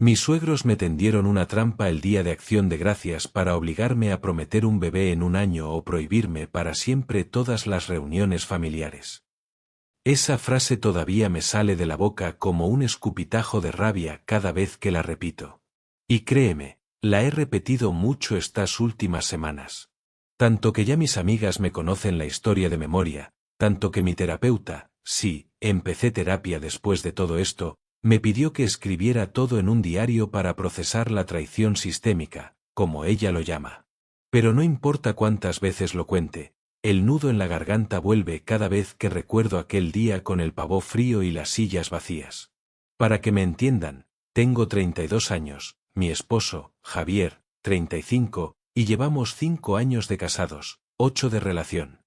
Mis suegros me tendieron una trampa el día de Acción de Gracias para obligarme a prometer un bebé en un año o prohibirme para siempre todas las reuniones familiares. Esa frase todavía me sale de la boca como un escupitajo de rabia cada vez que la repito. Y créeme, la he repetido mucho estas últimas semanas. Tanto que ya mis amigas me conocen la historia de memoria, tanto que mi terapeuta, sí, empecé terapia después de todo esto, me pidió que escribiera todo en un diario para procesar la traición sistémica, como ella lo llama. Pero no importa cuántas veces lo cuente, el nudo en la garganta vuelve cada vez que recuerdo aquel día con el pavó frío y las sillas vacías. Para que me entiendan, tengo 32 años, mi esposo, Javier, 35, y llevamos 5 años de casados, 8 de relación.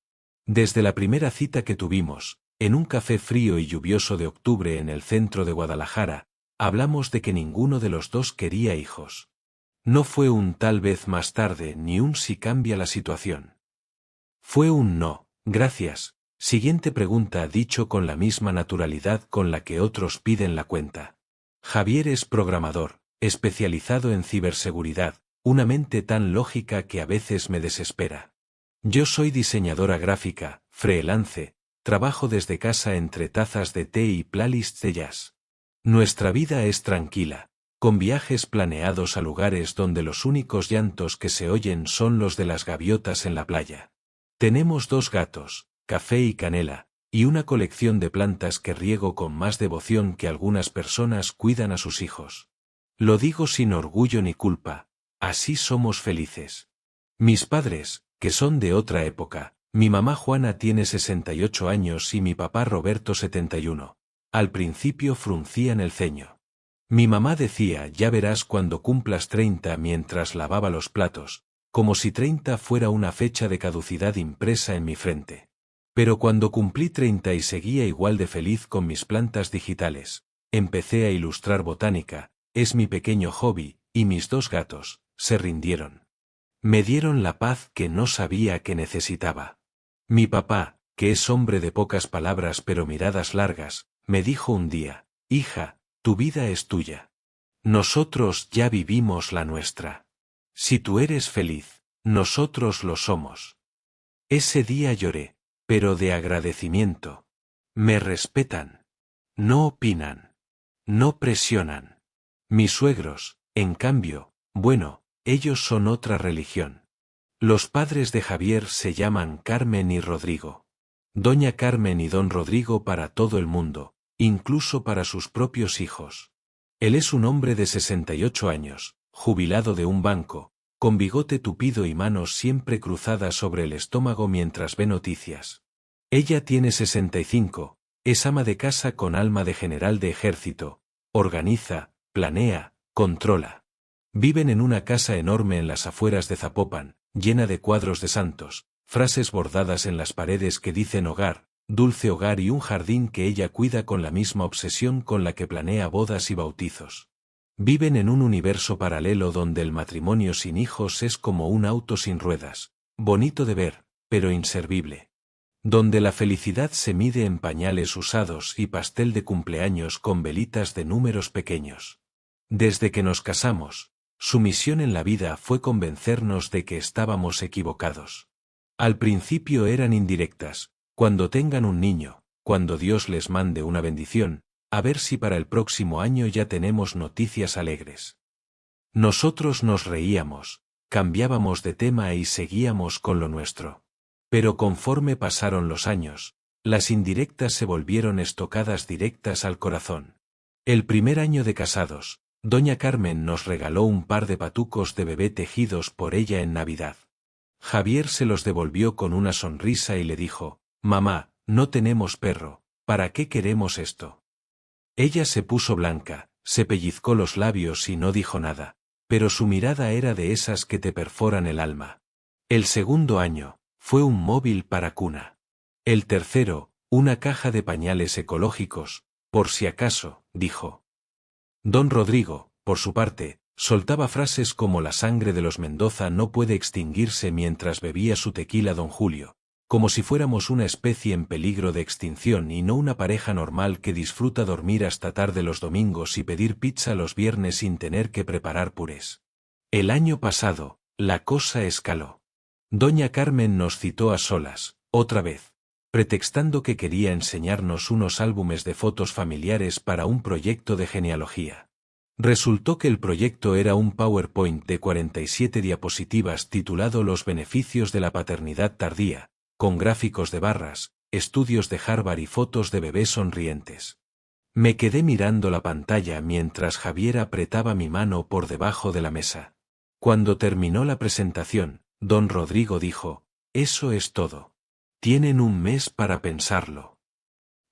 Desde la primera cita que tuvimos, en un café frío y lluvioso de octubre en el centro de Guadalajara, hablamos de que ninguno de los dos quería hijos. No fue un tal vez más tarde ni un si cambia la situación. Fue un no, gracias. Siguiente pregunta dicho con la misma naturalidad con la que otros piden la cuenta. Javier es programador, especializado en ciberseguridad, una mente tan lógica que a veces me desespera. Yo soy diseñadora gráfica, freelance, trabajo desde casa entre tazas de té y playlists de jazz. Nuestra vida es tranquila, con viajes planeados a lugares donde los únicos llantos que se oyen son los de las gaviotas en la playa. Tenemos 2 gatos, Café y Canela, y una colección de plantas que riego con más devoción que algunas personas cuidan a sus hijos. Lo digo sin orgullo ni culpa, así somos felices. Mis padres, que son de otra época, mi mamá Juana tiene 68 años y mi papá Roberto 71, al principio fruncían el ceño. Mi mamá decía ya verás cuando cumplas 30 mientras lavaba los platos, como si 30 fuera una fecha de caducidad impresa en mi frente. Pero cuando cumplí 30 y seguía igual de feliz con mis plantas digitales, empecé a ilustrar botánica, es mi pequeño hobby, y mis 2 gatos, se rindieron. Me dieron la paz que no sabía que necesitaba. Mi papá, que es hombre de pocas palabras pero miradas largas, me dijo un día, hija, tu vida es tuya. Nosotros ya vivimos la nuestra. Si tú eres feliz, nosotros lo somos. Ese día lloré, pero de agradecimiento. Me respetan. No opinan. No presionan. Mis suegros, en cambio, bueno, ellos son otra religión. Los padres de Javier se llaman Carmen y Rodrigo. Doña Carmen y don Rodrigo para todo el mundo, incluso para sus propios hijos. Él es un hombre de 68 años, jubilado de un banco, con bigote tupido y manos siempre cruzadas sobre el estómago mientras ve noticias. Ella tiene 65, es ama de casa con alma de general de ejército, organiza, planea, controla. Viven en una casa enorme en las afueras de Zapopan, llena de cuadros de santos, frases bordadas en las paredes que dicen hogar, dulce hogar y un jardín que ella cuida con la misma obsesión con la que planea bodas y bautizos. Viven en un universo paralelo donde el matrimonio sin hijos es como un auto sin ruedas, bonito de ver, pero inservible. Donde la felicidad se mide en pañales usados y pastel de cumpleaños con velitas de números pequeños. Desde que nos casamos, su misión en la vida fue convencernos de que estábamos equivocados. Al principio eran indirectas, cuando tengan un niño, cuando Dios les mande una bendición, a ver si para el próximo año ya tenemos noticias alegres. Nosotros nos reíamos, cambiábamos de tema y seguíamos con lo nuestro. Pero conforme pasaron los años, las indirectas se volvieron estocadas directas al corazón. El primer año de casados, doña Carmen nos regaló un par de patucos de bebé tejidos por ella en Navidad. Javier se los devolvió con una sonrisa y le dijo, mamá, no tenemos perro, ¿para qué queremos esto? Ella se puso blanca, se pellizcó los labios y no dijo nada, pero su mirada era de esas que te perforan el alma. El segundo año, fue un móvil para cuna. El tercero, una caja de pañales ecológicos, por si acaso, dijo. Don Rodrigo, por su parte, soltaba frases como la sangre de los Mendoza no puede extinguirse mientras bebía su tequila don Julio, como si fuéramos una especie en peligro de extinción y no una pareja normal que disfruta dormir hasta tarde los domingos y pedir pizza los viernes sin tener que preparar purés. El año pasado, la cosa escaló. Doña Carmen nos citó a solas, otra vez, pretextando que quería enseñarnos unos álbumes de fotos familiares para un proyecto de genealogía. Resultó que el proyecto era un PowerPoint de 47 diapositivas titulado Los beneficios de la paternidad tardía, con gráficos de barras, estudios de Harvard y fotos de bebés sonrientes. Me quedé mirando la pantalla mientras Javier apretaba mi mano por debajo de la mesa. Cuando terminó la presentación, don Rodrigo dijo, «Eso es todo. Tienen un mes para pensarlo».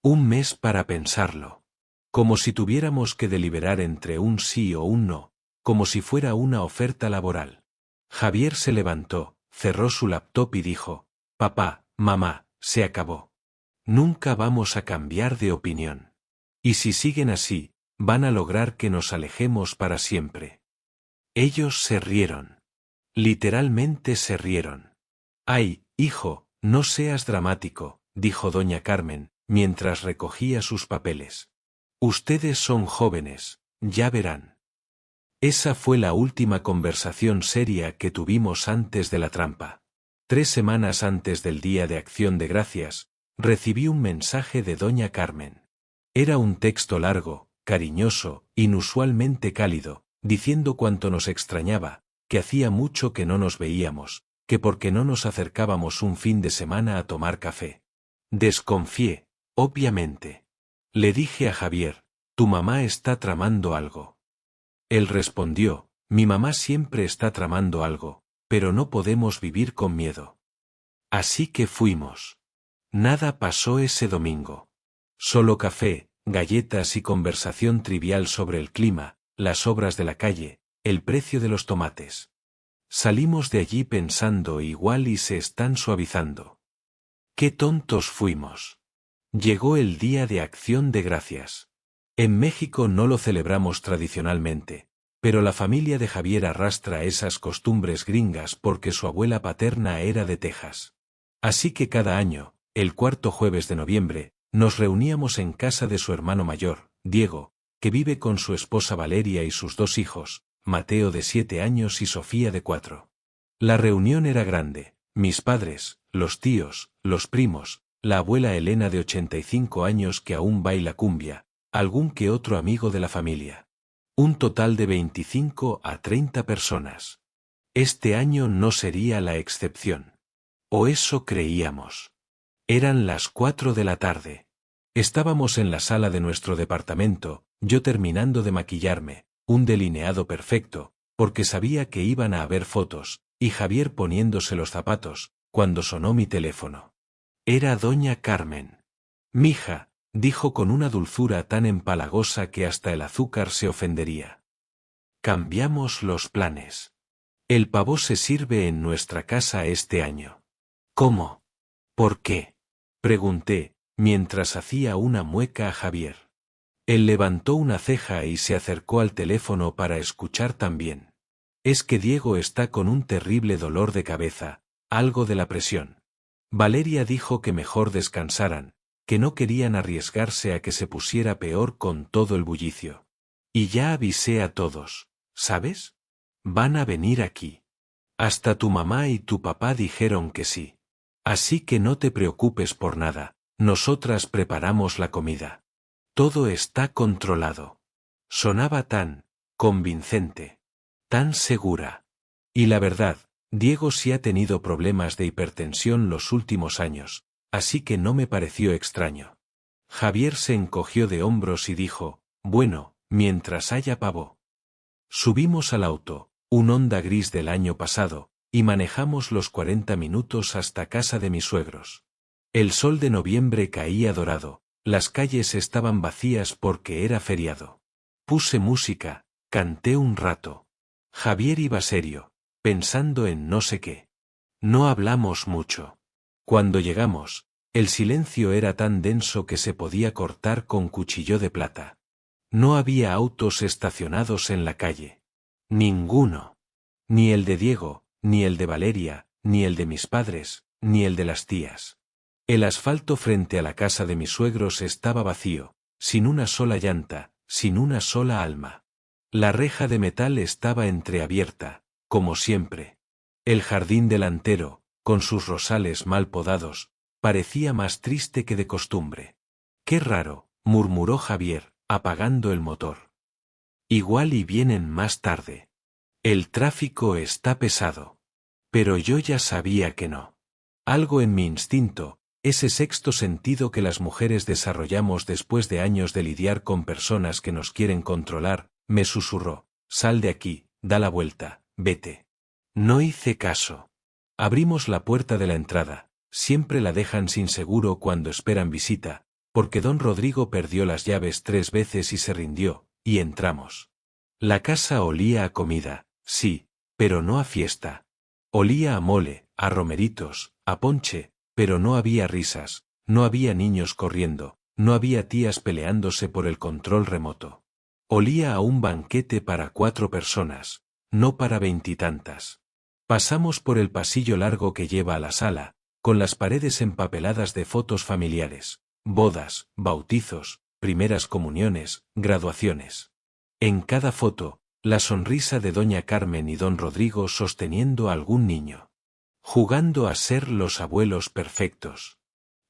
Un mes para pensarlo. Como si tuviéramos que deliberar entre un sí o un no, como si fuera una oferta laboral. Javier se levantó, cerró su laptop y dijo, «Papá, mamá, se acabó. Nunca vamos a cambiar de opinión. Y si siguen así, van a lograr que nos alejemos para siempre». Ellos se rieron. Literalmente se rieron. «Ay, hijo, no seas dramático», dijo doña Carmen, mientras recogía sus papeles. «Ustedes son jóvenes, ya verán». Esa fue la última conversación seria que tuvimos antes de la trampa. 3 semanas antes del Día de Acción de Gracias, recibí un mensaje de doña Carmen. Era un texto largo, cariñoso, inusualmente cálido, diciendo cuánto nos extrañaba, que hacía mucho que no nos veíamos, que porque no nos acercábamos un fin de semana a tomar café. Desconfié, obviamente. Le dije a Javier, «Tu mamá está tramando algo». Él respondió, «Mi mamá siempre está tramando algo, pero no podemos vivir con miedo». Así que fuimos. Nada pasó ese domingo. Solo café, galletas y conversación trivial sobre el clima, las obras de la calle, el precio de los tomates. Salimos de allí pensando igual y se están suavizando. ¡Qué tontos fuimos! Llegó el Día de Acción de Gracias. En México no lo celebramos tradicionalmente, pero la familia de Javier arrastra esas costumbres gringas porque su abuela paterna era de Texas. Así que cada año, el 4º jueves de noviembre, nos reuníamos en casa de su hermano mayor, Diego, que vive con su esposa Valeria y sus 2 hijos, Mateo de 7 años y Sofía de 4. La reunión era grande, mis padres, los tíos, los primos, la abuela Elena de 85 años que aún baila cumbia, algún que otro amigo de la familia. Un total de 25 a 30 personas. Este año no sería la excepción. O eso creíamos. Eran las 4 de la tarde. Estábamos en la sala de nuestro departamento, yo terminando de maquillarme, un delineado perfecto, porque sabía que iban a haber fotos, y Javier poniéndose los zapatos, cuando sonó mi teléfono. Era doña Carmen. «Mija», dijo con una dulzura tan empalagosa que hasta el azúcar se ofendería. «Cambiamos los planes. El pavó se sirve en nuestra casa este año». «¿Cómo? ¿Por qué?», pregunté, mientras hacía una mueca a Javier. Él levantó una ceja y se acercó al teléfono para escuchar también. «Es que Diego está con un terrible dolor de cabeza, algo de la presión. Valeria dijo que mejor descansaran, que no querían arriesgarse a que se pusiera peor con todo el bullicio. Y ya avisé a todos, ¿sabes? Van a venir aquí. Hasta tu mamá y tu papá dijeron que sí. Así que no te preocupes por nada, nosotras preparamos la comida. Todo está controlado». Sonaba tan convincente, tan segura. Y la verdad, Diego sí ha tenido problemas de hipertensión los últimos años, así que no me pareció extraño. Javier se encogió de hombros y dijo, «Bueno, mientras haya pavo». Subimos al auto, un Honda gris del año pasado, y manejamos los 40 minutos hasta casa de mis suegros. El sol de noviembre caía dorado, las calles estaban vacías porque era feriado. Puse música, canté un rato. Javier iba serio, pensando en no sé qué. No hablamos mucho. Cuando llegamos, el silencio era tan denso que se podía cortar con cuchillo de plata. No había autos estacionados en la calle. Ninguno. Ni el de Diego, ni el de Valeria, ni el de mis padres, ni el de las tías. El asfalto frente a la casa de mis suegros estaba vacío, sin una sola llanta, sin una sola alma. La reja de metal estaba entreabierta, como siempre. El jardín delantero, con sus rosales mal podados, parecía más triste que de costumbre. «Qué raro», murmuró Javier, apagando el motor. «Igual y vienen más tarde. El tráfico está pesado». Pero yo ya sabía que no. Algo en mi instinto, ese sexto sentido que las mujeres desarrollamos después de años de lidiar con personas que nos quieren controlar, me susurró: «Sal de aquí, da la vuelta, vete». No hice caso. Abrimos la puerta de la entrada, siempre la dejan sin seguro cuando esperan visita, porque don Rodrigo perdió las llaves 3 veces y se rindió, y entramos. La casa olía a comida, sí, pero no a fiesta. Olía a mole, a romeritos, a ponche, pero no había risas, no había niños corriendo, no había tías peleándose por el control remoto. Olía a un banquete para 4 personas, no para 20 y tantas. Pasamos por el pasillo largo que lleva a la sala, con las paredes empapeladas de fotos familiares, bodas, bautizos, primeras comuniones, graduaciones. En cada foto, la sonrisa de doña Carmen y don Rodrigo sosteniendo a algún niño. Jugando a ser los abuelos perfectos.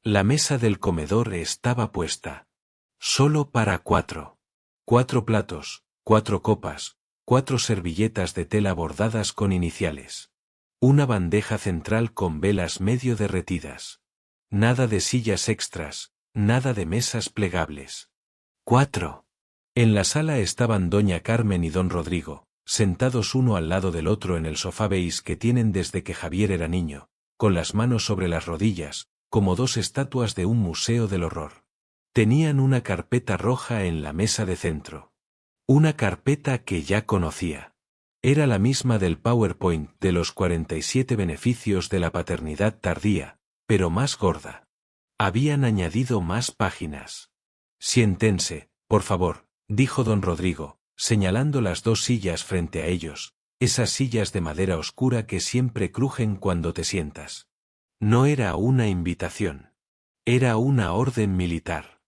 La mesa del comedor estaba puesta. Solo para 4. 4 platos, 4 copas, 4 servilletas de tela bordadas con iniciales. Una bandeja central con velas medio derretidas. Nada de sillas extras, nada de mesas plegables. 4. En la sala estaban doña Carmen y don Rodrigo, sentados uno al lado del otro en el sofá beige que tienen desde que Javier era niño, con las manos sobre las rodillas, como 2 estatuas de un museo del horror. Tenían una carpeta roja en la mesa de centro. Una carpeta que ya conocía. Era la misma del PowerPoint de los 47 beneficios de la paternidad tardía, pero más gorda. Habían añadido más páginas. «Siéntense, por favor», dijo don Rodrigo, señalando las 2 sillas frente a ellos, esas sillas de madera oscura que siempre crujen cuando te sientas. No era una invitación. Era una orden militar.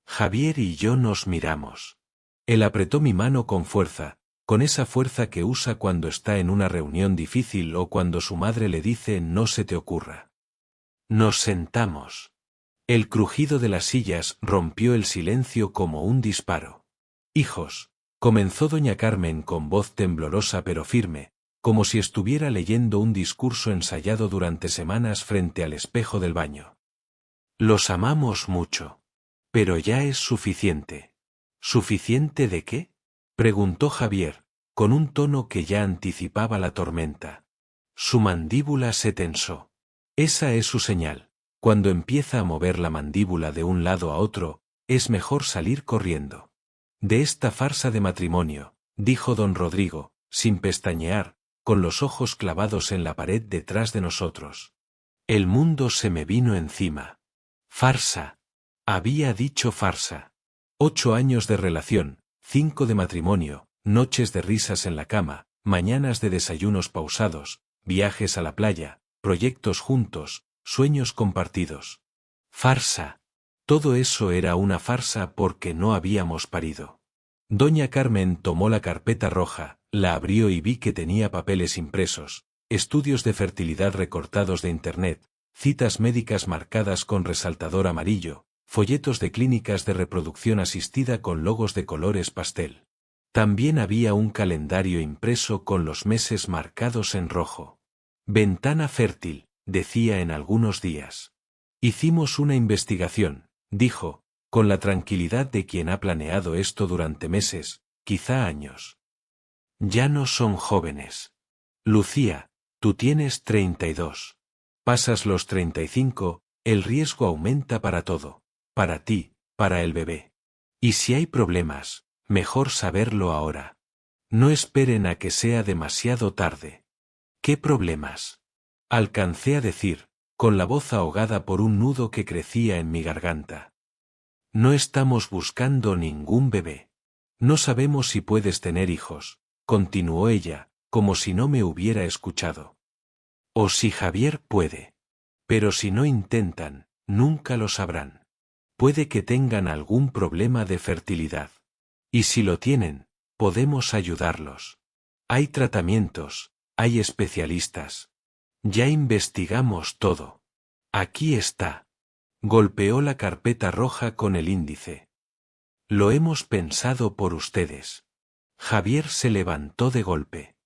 Javier y yo nos miramos. Él apretó mi mano con fuerza, con esa fuerza que usa cuando está en una reunión difícil o cuando su madre le dice «no se te ocurra». Nos sentamos. El crujido de las sillas rompió el silencio como un disparo. «Hijos», comenzó doña Carmen con voz temblorosa pero firme, como si estuviera leyendo un discurso ensayado durante semanas frente al espejo del baño. «Los amamos mucho. Pero ya es suficiente». «¿Suficiente de qué?», preguntó Javier, con un tono que ya anticipaba la tormenta. Su mandíbula se tensó. Esa es su señal. Cuando empieza a mover la mandíbula de un lado a otro, es mejor salir corriendo. «De esta farsa de matrimonio», dijo don Rodrigo, sin pestañear, con los ojos clavados en la pared detrás de nosotros. El mundo se me vino encima. «Farsa». Había dicho farsa. 8 años de relación, 5 de matrimonio, noches de risas en la cama, mañanas de desayunos pausados, viajes a la playa, proyectos juntos, sueños compartidos. Farsa. Todo eso era una farsa porque no habíamos parido. Doña Carmen tomó la carpeta roja, la abrió y vi que tenía papeles impresos, estudios de fertilidad recortados de internet, citas médicas marcadas con resaltador amarillo, folletos de clínicas de reproducción asistida con logos de colores pastel. También había un calendario impreso con los meses marcados en rojo. «Ventana fértil», decía en algunos días. «Hicimos una investigación», dijo, con la tranquilidad de quien ha planeado esto durante meses, quizá años. «Ya no son jóvenes. Lucía, tú tienes 32. Pasas los 35, el riesgo aumenta para todo. Para ti, para el bebé. Y si hay problemas, mejor saberlo ahora. No esperen a que sea demasiado tarde». «¿Qué problemas?», alcancé a decir, con la voz ahogada por un nudo que crecía en mi garganta. «No estamos buscando ningún bebé. No sabemos si puedes tener hijos», continuó ella, como si no me hubiera escuchado. «O si Javier puede». Pero si no intentan, nunca lo sabrán. Puede que tengan algún problema de fertilidad. Y si lo tienen, podemos ayudarlos. Hay tratamientos, hay especialistas. Ya investigamos todo. Aquí está. Golpeó la carpeta roja con el índice. Lo hemos pensado por ustedes. Javier se levantó de golpe.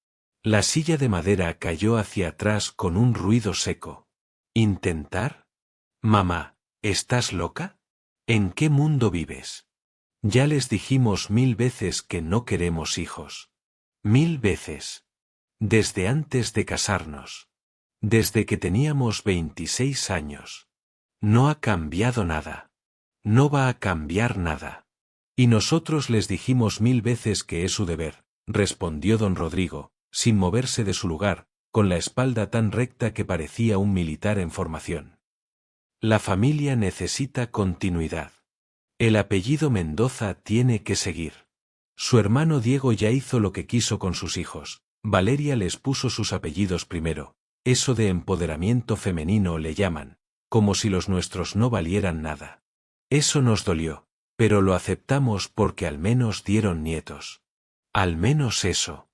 La silla de madera cayó hacia atrás con un ruido seco. ¿Intentar? Mamá, ¿estás loca? ¿En qué mundo vives? Ya les dijimos 1000 veces que no queremos hijos. 1000 veces. Desde antes de casarnos. Desde que teníamos 26 años. No ha cambiado nada. No va a cambiar nada. Y nosotros les dijimos 1000 veces que es su deber, respondió don Rodrigo, sin moverse de su lugar, con la espalda tan recta que parecía un militar en formación. La familia necesita continuidad. El apellido Mendoza tiene que seguir. Su hermano Diego ya hizo lo que quiso con sus hijos. Valeria les puso sus apellidos primero. Eso de empoderamiento femenino le llaman, como si los nuestros no valieran nada. Eso nos dolió, pero lo aceptamos porque al menos dieron nietos. Al menos eso.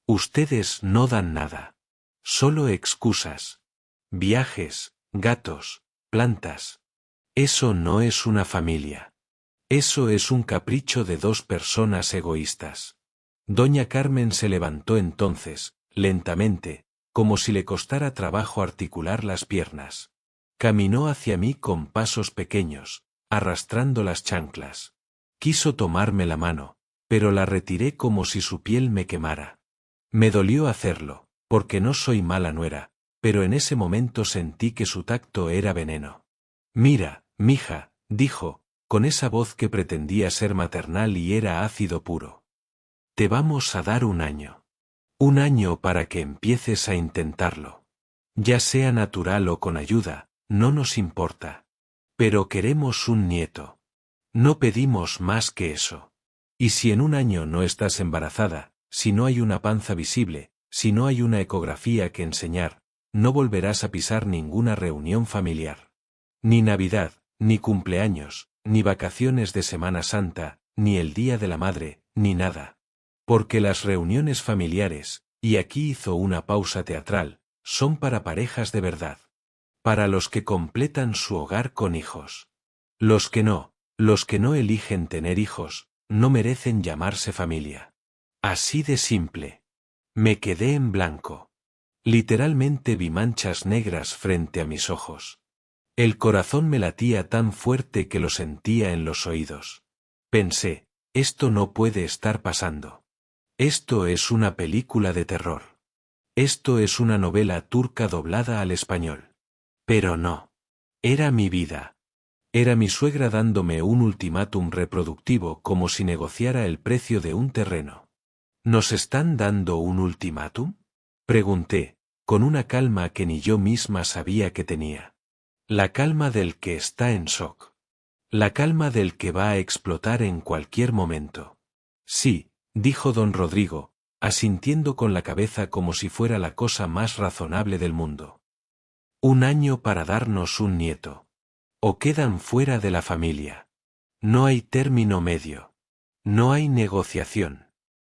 Ustedes no dan nada. Solo excusas. Viajes, gatos, plantas. Eso no es una familia. Eso es un capricho de dos personas egoístas. Doña Carmen se levantó entonces, lentamente, como si le costara trabajo articular las piernas. Caminó hacia mí con pasos pequeños, arrastrando las chanclas. Quiso tomarme la mano, pero la retiré como si su piel me quemara. Me dolió hacerlo, porque no soy mala nuera, pero en ese momento sentí que su tacto era veneno. Mira, mija, dijo, con esa voz que pretendía ser maternal y era ácido puro. Te vamos a dar 1 año. 1 año para que empieces a intentarlo. Ya sea natural o con ayuda, no nos importa. Pero queremos un nieto. No pedimos más que eso. Y si en 1 año no estás embarazada, si no hay una panza visible, si no hay una ecografía que enseñar, no volverás a pisar ninguna reunión familiar. Ni Navidad, ni cumpleaños, ni vacaciones de Semana Santa, ni el Día de la Madre, ni nada. Porque las reuniones familiares, y aquí hizo una pausa teatral, son para parejas de verdad. Para los que completan su hogar con hijos. Los que no eligen tener hijos, no merecen llamarse familia. Así de simple. Me quedé en blanco. Literalmente vi manchas negras frente a mis ojos. El corazón me latía tan fuerte que lo sentía en los oídos. Pensé, esto no puede estar pasando. Esto es una película de terror. Esto es una novela turca doblada al español. Pero no. Era mi vida. Era mi suegra dándome un ultimátum reproductivo como si negociara el precio de un terreno. ¿Nos están dando un ultimátum? Pregunté, con una calma que ni yo misma sabía que tenía. La calma del que está en shock. La calma del que va a explotar en cualquier momento. Sí, dijo don Rodrigo, asintiendo con la cabeza como si fuera la cosa más razonable del mundo. 1 año para darnos un nieto. O quedan fuera de la familia. No hay término medio. No hay negociación.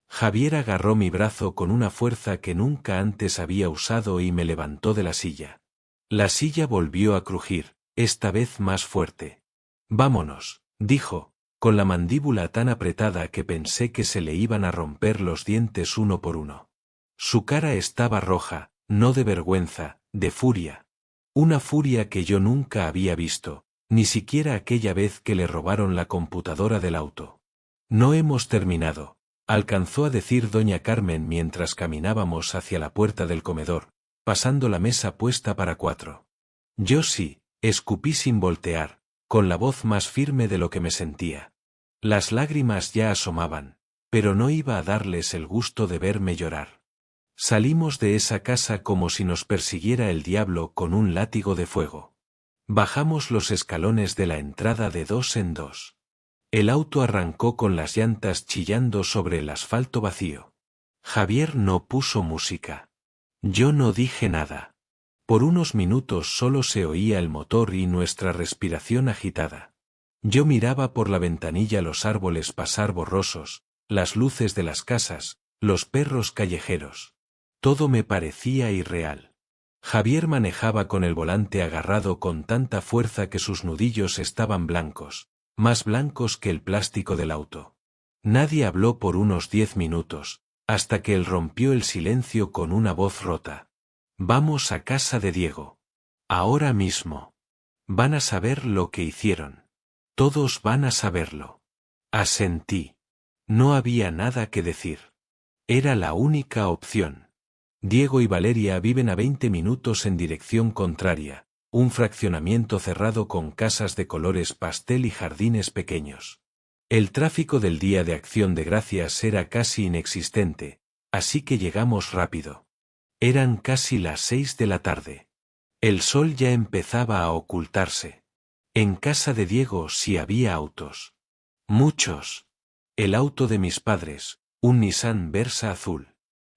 Javier agarró mi brazo con una fuerza que nunca antes había usado y me levantó de la silla. La silla volvió a crujir, esta vez más fuerte. Vámonos, dijo, con la mandíbula tan apretada que pensé que se le iban a romper los dientes uno por uno. Su cara estaba roja, no de vergüenza, de furia. Una furia que yo nunca había visto, ni siquiera aquella vez que le robaron la computadora del auto. No hemos terminado, alcanzó a decir doña Carmen mientras caminábamos hacia la puerta del comedor, pasando la mesa puesta para 4. Yo sí, escupí sin voltear, con la voz más firme de lo que me sentía. Las lágrimas ya asomaban, pero no iba a darles el gusto de verme llorar. Salimos de esa casa como si nos persiguiera el diablo con un látigo de fuego. Bajamos los escalones de la entrada de 2 en 2. El auto arrancó con las llantas chillando sobre el asfalto vacío. Javier no puso música. Yo no dije nada. Por unos minutos solo se oía el motor y nuestra respiración agitada. Yo miraba por la ventanilla los árboles pasar borrosos, las luces de las casas, los perros callejeros. Todo me parecía irreal. Javier manejaba con el volante agarrado con tanta fuerza que sus nudillos estaban blancos, más blancos que el plástico del auto. Nadie habló por unos 10 minutos, hasta que él rompió el silencio con una voz rota. Vamos a casa de Diego. Ahora mismo. Van a saber lo que hicieron. Todos van a saberlo. Asentí. No había nada que decir. Era la única opción. Diego y Valeria viven a 20 minutos en dirección contraria, un fraccionamiento cerrado con casas de colores pastel y jardines pequeños. El tráfico del Día de Acción de Gracias era casi inexistente, así que llegamos rápido. Eran casi las 6 de la tarde. El sol ya empezaba a ocultarse. En casa de Diego sí había autos. Muchos. El auto de mis padres, un Nissan Versa azul.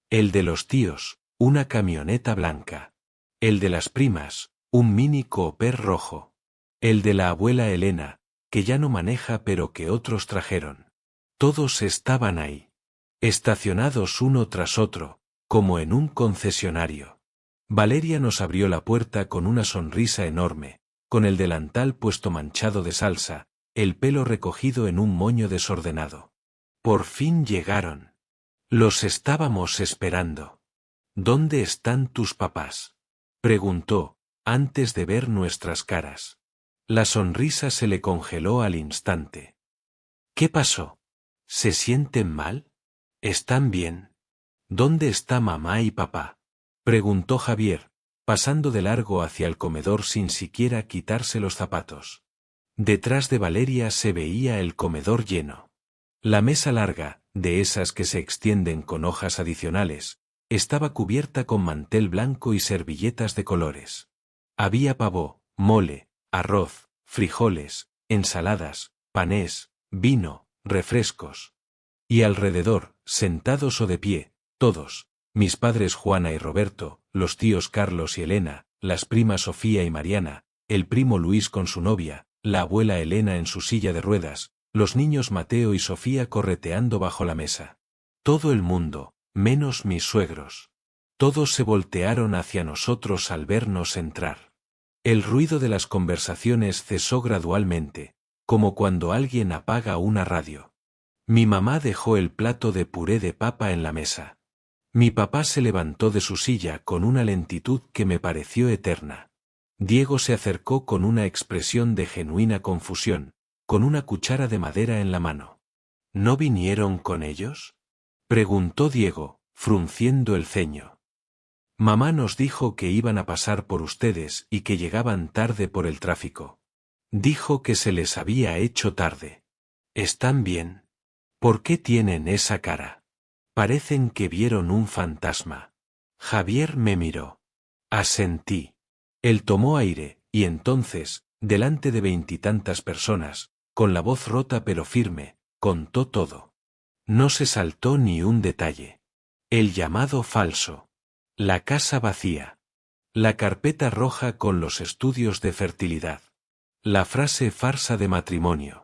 El de los tíos, una camioneta blanca. El de las primas, un Mini Cooper rojo. El de la abuela Elena, que ya no maneja pero que otros trajeron. Todos estaban ahí. Estacionados uno tras otro, como en un concesionario. Valeria nos abrió la puerta con una sonrisa enorme, con el delantal puesto manchado de salsa, el pelo recogido en un moño desordenado. Por fin llegaron. Los estábamos esperando. ¿Dónde están tus papás?, preguntó, antes de ver nuestras caras. La sonrisa se le congeló al instante. ¿Qué pasó? ¿Se sienten mal? ¿Están bien? ¿Dónde está mamá y papá?, preguntó Javier, pasando de largo hacia el comedor sin siquiera quitarse los zapatos. Detrás de Valeria se veía el comedor lleno. La mesa larga, de esas que se extienden con hojas adicionales, estaba cubierta con mantel blanco y servilletas de colores. Había pavó, mole, arroz, frijoles, ensaladas, panés, vino, refrescos. Y alrededor, sentados o de pie, todos, mis padres Juana y Roberto, los tíos Carlos y Elena, las primas Sofía y Mariana, el primo Luis con su novia, la abuela Elena en su silla de ruedas, los niños Mateo y Sofía correteando bajo la mesa. Todo el mundo, menos mis suegros. Todos se voltearon hacia nosotros al vernos entrar. El ruido de las conversaciones cesó gradualmente, como cuando alguien apaga una radio. Mi mamá dejó el plato de puré de papa en la mesa. Mi papá se levantó de su silla con una lentitud que me pareció eterna. Diego se acercó con una expresión de genuina confusión, con una cuchara de madera en la mano. ¿No vinieron con ellos?, preguntó Diego, frunciendo el ceño. Mamá nos dijo que iban a pasar por ustedes y que llegaban tarde por el tráfico. Dijo que se les había hecho tarde. ¿Están bien? ¿Por qué tienen esa cara? Parecen que vieron un fantasma. Javier me miró. Asentí. Él tomó aire, y entonces, delante de 20 y tantas personas, con la voz rota pero firme, contó todo. No se saltó ni un detalle. El llamado falso. La casa vacía. La carpeta roja con los estudios de fertilidad. La frase farsa de matrimonio.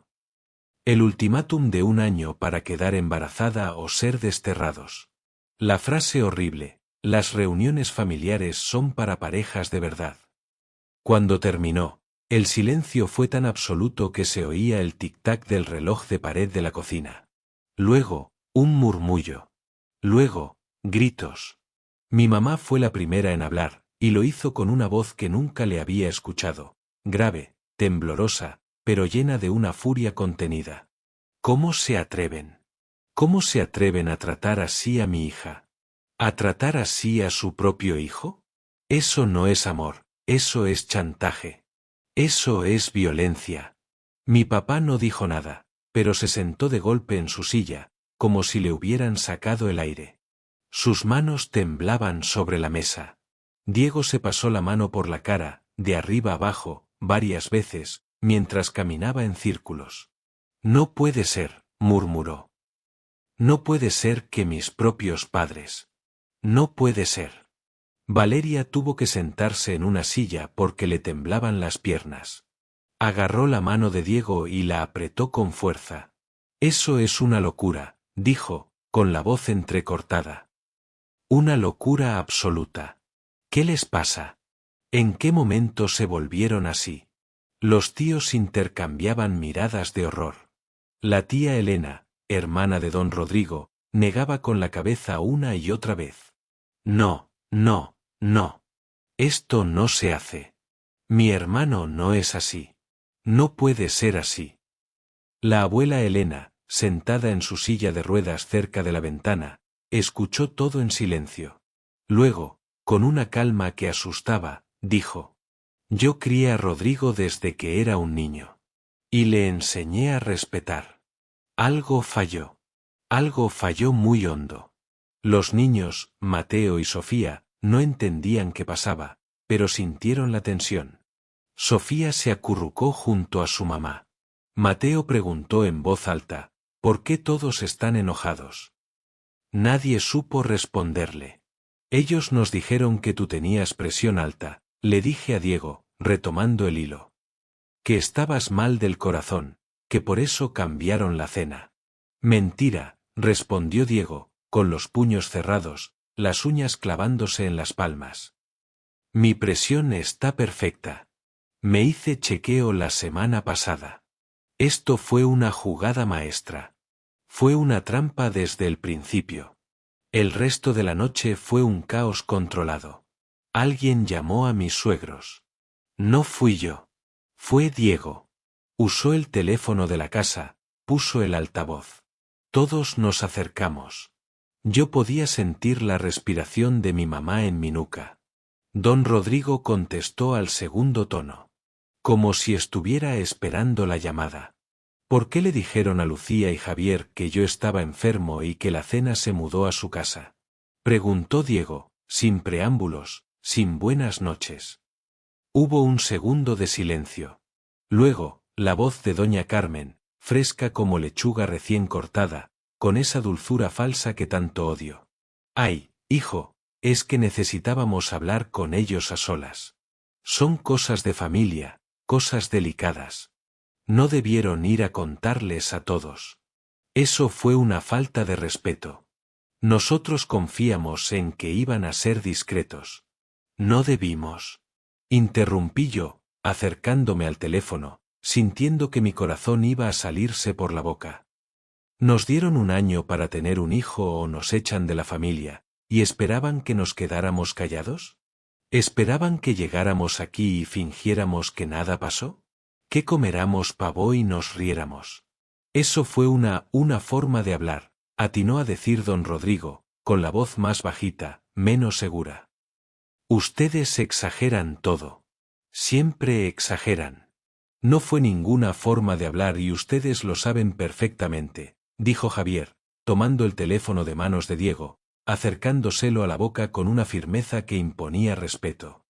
El ultimátum de 1 año para quedar embarazada o ser desterrados. La frase horrible, las reuniones familiares son para parejas de verdad. Cuando terminó, el silencio fue tan absoluto que se oía el tic-tac del reloj de pared de la cocina. Luego, un murmullo. Luego, gritos. Mi mamá fue la primera en hablar, y lo hizo con una voz que nunca le había escuchado, grave, temblorosa, pero llena de una furia contenida. ¿Cómo se atreven? ¿Cómo se atreven a tratar así a mi hija? ¿A tratar así a su propio hijo? Eso no es amor, eso es chantaje. Eso es violencia. Mi papá no dijo nada, pero se sentó de golpe en su silla, como si le hubieran sacado el aire. Sus manos temblaban sobre la mesa. Diego se pasó la mano por la cara, de arriba abajo, varias veces, mientras caminaba en círculos. No puede ser, murmuró. No puede ser que mis propios padres. No puede ser. Valeria tuvo que sentarse en una silla porque le temblaban las piernas. Agarró la mano de Diego y la apretó con fuerza. Eso es una locura, dijo, con la voz entrecortada. Una locura absoluta. ¿Qué les pasa? ¿En qué momento se volvieron así? Los tíos intercambiaban miradas de horror. La tía Elena, hermana de don Rodrigo, negaba con la cabeza una y otra vez. No, no, no. Esto no se hace. Mi hermano no es así. No puede ser así. La abuela Elena, sentada en su silla de ruedas cerca de la ventana, escuchó todo en silencio. Luego, con una calma que asustaba, dijo: Yo crié a Rodrigo desde que era un niño. Y le enseñé a respetar. Algo falló. Algo falló muy hondo. Los niños, Mateo y Sofía, no entendían qué pasaba, pero sintieron la tensión. Sofía se acurrucó junto a su mamá. Mateo preguntó en voz alta: ¿Por qué todos están enojados? Nadie supo responderle. Ellos nos dijeron que tú tenías presión alta, le dije a Diego, retomando el hilo. Que estabas mal del corazón, que por eso cambiaron la cena. Mentira, respondió Diego, con los puños cerrados, las uñas clavándose en las palmas. Mi presión está perfecta. Me hice chequeo la semana pasada. Esto fue una jugada maestra. Fue una trampa desde el principio. El resto de la noche fue un caos controlado. Alguien llamó a mis suegros. No fui yo. Fue Diego. Usó el teléfono de la casa, puso el altavoz. Todos nos acercamos. Yo podía sentir la respiración de mi mamá en mi nuca. Don Rodrigo contestó al segundo tono. Como si estuviera esperando la llamada. ¿Por qué le dijeron a Lucía y Javier que yo estaba enfermo y que la cena se mudó a su casa? Preguntó Diego, sin preámbulos, sin buenas noches. Hubo un segundo de silencio. Luego, la voz de doña Carmen, fresca como lechuga recién cortada, con esa dulzura falsa que tanto odio. Ay, hijo, es que necesitábamos hablar con ellos a solas. Son cosas de familia, cosas delicadas. No debieron ir a contarles a todos. Eso fue una falta de respeto. Nosotros confiamos en que iban a ser discretos. No debimos. Interrumpí yo, acercándome al teléfono, sintiendo que mi corazón iba a salirse por la boca. Nos dieron un año para tener un hijo o nos echan de la familia, ¿y esperaban que nos quedáramos callados? ¿Esperaban que llegáramos aquí y fingiéramos que nada pasó? ¿Que comeramos pavo y nos riéramos? Eso fue una forma de hablar, atinó a decir don Rodrigo, con la voz más bajita, menos segura. Ustedes exageran todo. Siempre exageran. No fue ninguna forma de hablar y ustedes lo saben perfectamente, dijo Javier, tomando el teléfono de manos de Diego, acercándoselo a la boca con una firmeza que imponía respeto.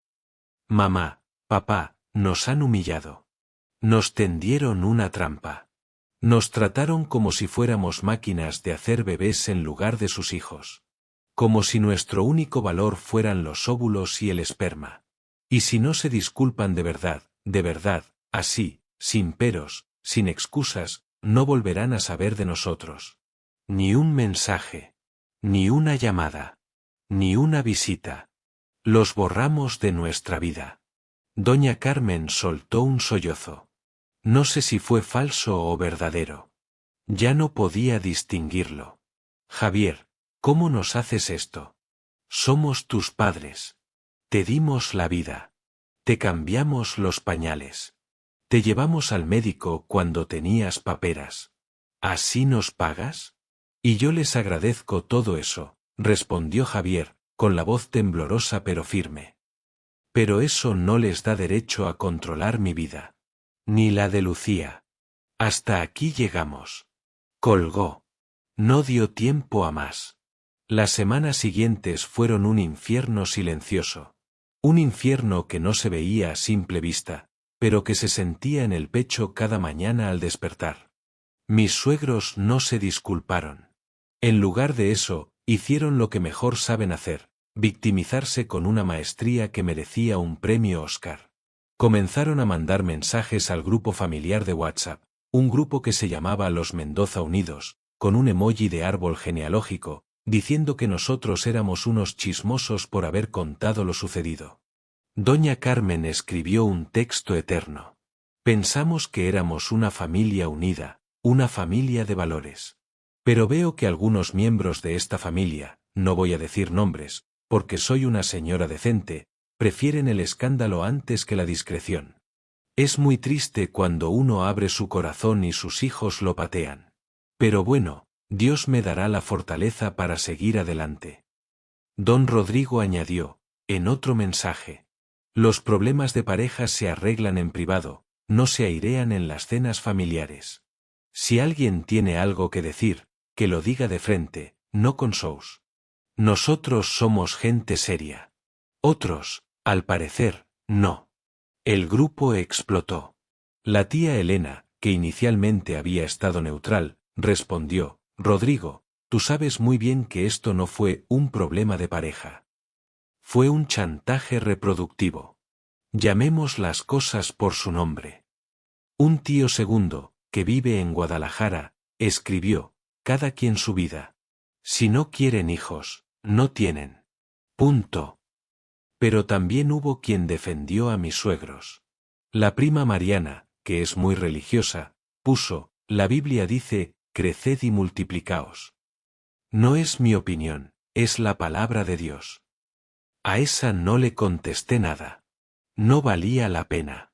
Mamá, papá, nos han humillado. Nos tendieron una trampa. Nos trataron como si fuéramos máquinas de hacer bebés en lugar de sus hijos. Como si nuestro único valor fueran los óvulos y el esperma. Y si no se disculpan de verdad, así, sin peros, sin excusas, no volverán a saber de nosotros. Ni un mensaje. Ni una llamada. Ni una visita. Los borramos de nuestra vida. Doña Carmen soltó un sollozo. No sé si fue falso o verdadero. Ya no podía distinguirlo. Javier, ¿cómo nos haces esto? Somos tus padres. Te dimos la vida. Te cambiamos los pañales. Te llevamos al médico cuando tenías paperas. ¿Así nos pagas? Y yo les agradezco todo eso, respondió Javier, con la voz temblorosa pero firme. Pero eso no les da derecho a controlar mi vida. Ni la de Lucía. Hasta aquí llegamos. Colgó. No dio tiempo a más. Las semanas siguientes fueron un infierno silencioso. Un infierno que no se veía a simple vista, pero que se sentía en el pecho cada mañana al despertar. Mis suegros no se disculparon. En lugar de eso, hicieron lo que mejor saben hacer, victimizarse con una maestría que merecía un premio Oscar. Comenzaron a mandar mensajes al grupo familiar de WhatsApp, un grupo que se llamaba Los Mendoza Unidos, con un emoji de árbol genealógico, diciendo que nosotros éramos unos chismosos por haber contado lo sucedido. Doña Carmen escribió un texto eterno. Pensamos que éramos una familia unida, una familia de valores. Pero veo que algunos miembros de esta familia, no voy a decir nombres, porque soy una señora decente, prefieren el escándalo antes que la discreción. Es muy triste cuando uno abre su corazón y sus hijos lo patean. Pero bueno, Dios me dará la fortaleza para seguir adelante. Don Rodrigo añadió, en otro mensaje. Los problemas de pareja se arreglan en privado, no se airean en las cenas familiares. Si alguien tiene algo que decir, que lo diga de frente, no con shows. Nosotros somos gente seria. Otros, al parecer, no. El grupo explotó. La tía Elena, que inicialmente había estado neutral, respondió, Rodrigo, tú sabes muy bien que esto no fue un problema de pareja. Fue un chantaje reproductivo. Llamemos las cosas por su nombre. Un tío segundo, que vive en Guadalajara, escribió, cada quien su vida. Si no quieren hijos, no tienen. Punto. Pero también hubo quien defendió a mis suegros. La prima Mariana, que es muy religiosa, puso, la Biblia dice, creced y multiplicaos. No es mi opinión, es la palabra de Dios. A esa no le contesté nada. No valía la pena.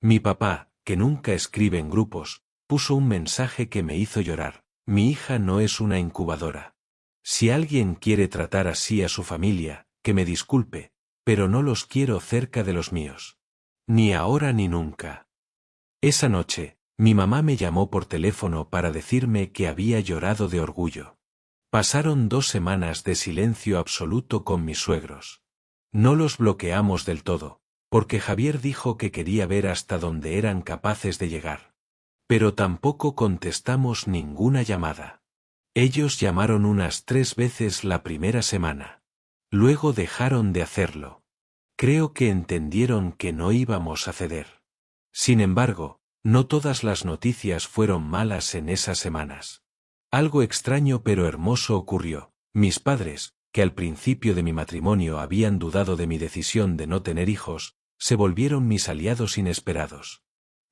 Mi papá, que nunca escribe en grupos, puso un mensaje que me hizo llorar. Mi hija no es una incubadora. Si alguien quiere tratar así a su familia, que me disculpe, pero no los quiero cerca de los míos. Ni ahora ni nunca. Esa noche, mi mamá me llamó por teléfono para decirme que había llorado de orgullo. Pasaron 2 semanas de silencio absoluto con mis suegros. No los bloqueamos del todo, porque Javier dijo que quería ver hasta dónde eran capaces de llegar. Pero tampoco contestamos ninguna llamada. Ellos llamaron unas 3 veces la primera semana. Luego dejaron de hacerlo. Creo que entendieron que no íbamos a ceder. Sin embargo, no todas las noticias fueron malas en esas semanas. Algo extraño pero hermoso ocurrió. Mis padres, que al principio de mi matrimonio habían dudado de mi decisión de no tener hijos, se volvieron mis aliados inesperados.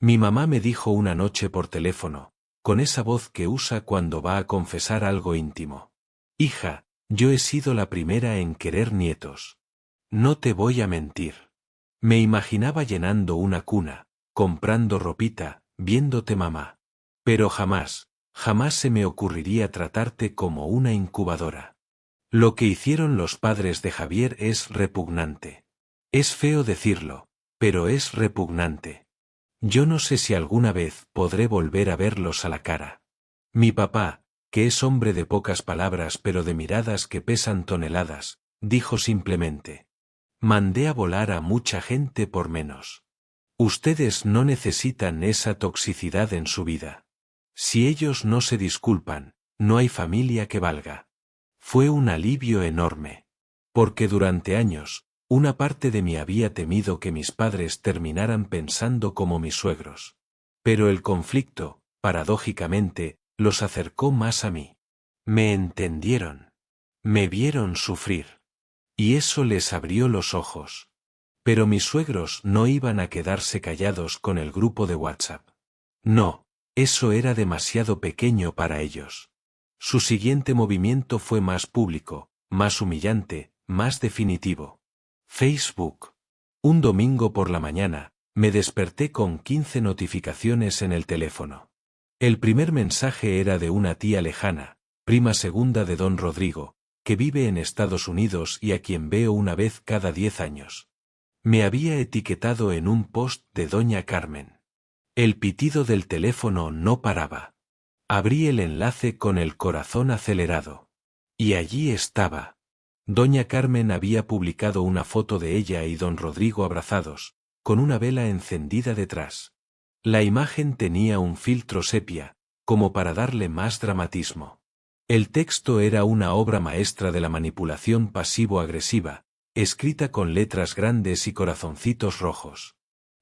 Mi mamá me dijo una noche por teléfono, con esa voz que usa cuando va a confesar algo íntimo. Hija, yo he sido la primera en querer nietos. No te voy a mentir. Me imaginaba llenando una cuna, comprando ropita, viéndote mamá. Pero jamás, jamás se me ocurriría tratarte como una incubadora. Lo que hicieron los padres de Javier es repugnante. Es feo decirlo, pero es repugnante. Yo no sé si alguna vez podré volver a verlos a la cara. Mi papá, que es hombre de pocas palabras pero de miradas que pesan toneladas, dijo simplemente: mandé a volar a mucha gente por menos. Ustedes no necesitan esa toxicidad en su vida. Si ellos no se disculpan, no hay familia que valga. Fue un alivio enorme. Porque durante años, una parte de mí había temido que mis padres terminaran pensando como mis suegros. Pero el conflicto, paradójicamente, los acercó más a mí. Me entendieron. Me vieron sufrir. Y eso les abrió los ojos. Pero mis suegros no iban a quedarse callados con el grupo de WhatsApp. No, eso era demasiado pequeño para ellos. Su siguiente movimiento fue más público, más humillante, más definitivo. Facebook. Un domingo por la mañana, me desperté con 15 notificaciones en el teléfono. El primer mensaje era de una tía lejana, prima segunda de don Rodrigo, que vive en Estados Unidos y a quien veo una vez cada 10 años. Me había etiquetado en un post de doña Carmen. El pitido del teléfono no paraba. Abrí el enlace con el corazón acelerado. Y allí estaba. Doña Carmen había publicado una foto de ella y don Rodrigo abrazados, con una vela encendida detrás. La imagen tenía un filtro sepia, como para darle más dramatismo. El texto era una obra maestra de la manipulación pasivo-agresiva, escrita con letras grandes y corazoncitos rojos.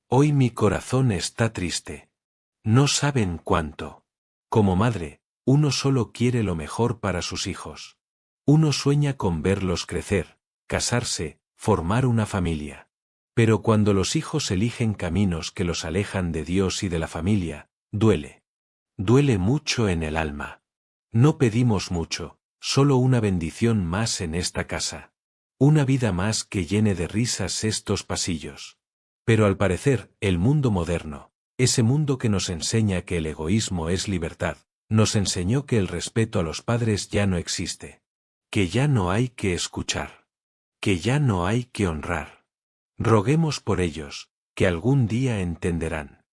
Hoy mi corazón está triste. No saben cuánto. Como madre, uno solo quiere lo mejor para sus hijos. Uno sueña con verlos crecer, casarse, formar una familia. Pero cuando los hijos eligen caminos que los alejan de Dios y de la familia, duele. Duele mucho en el alma. No pedimos mucho, solo una bendición más en esta casa. Una vida más que llene de risas estos pasillos. Pero al parecer, el mundo moderno, ese mundo que nos enseña que el egoísmo es libertad, nos enseñó que el respeto a los padres ya no existe. Que ya no hay que escuchar. Que ya no hay que honrar. Roguemos por ellos, que algún día entenderán.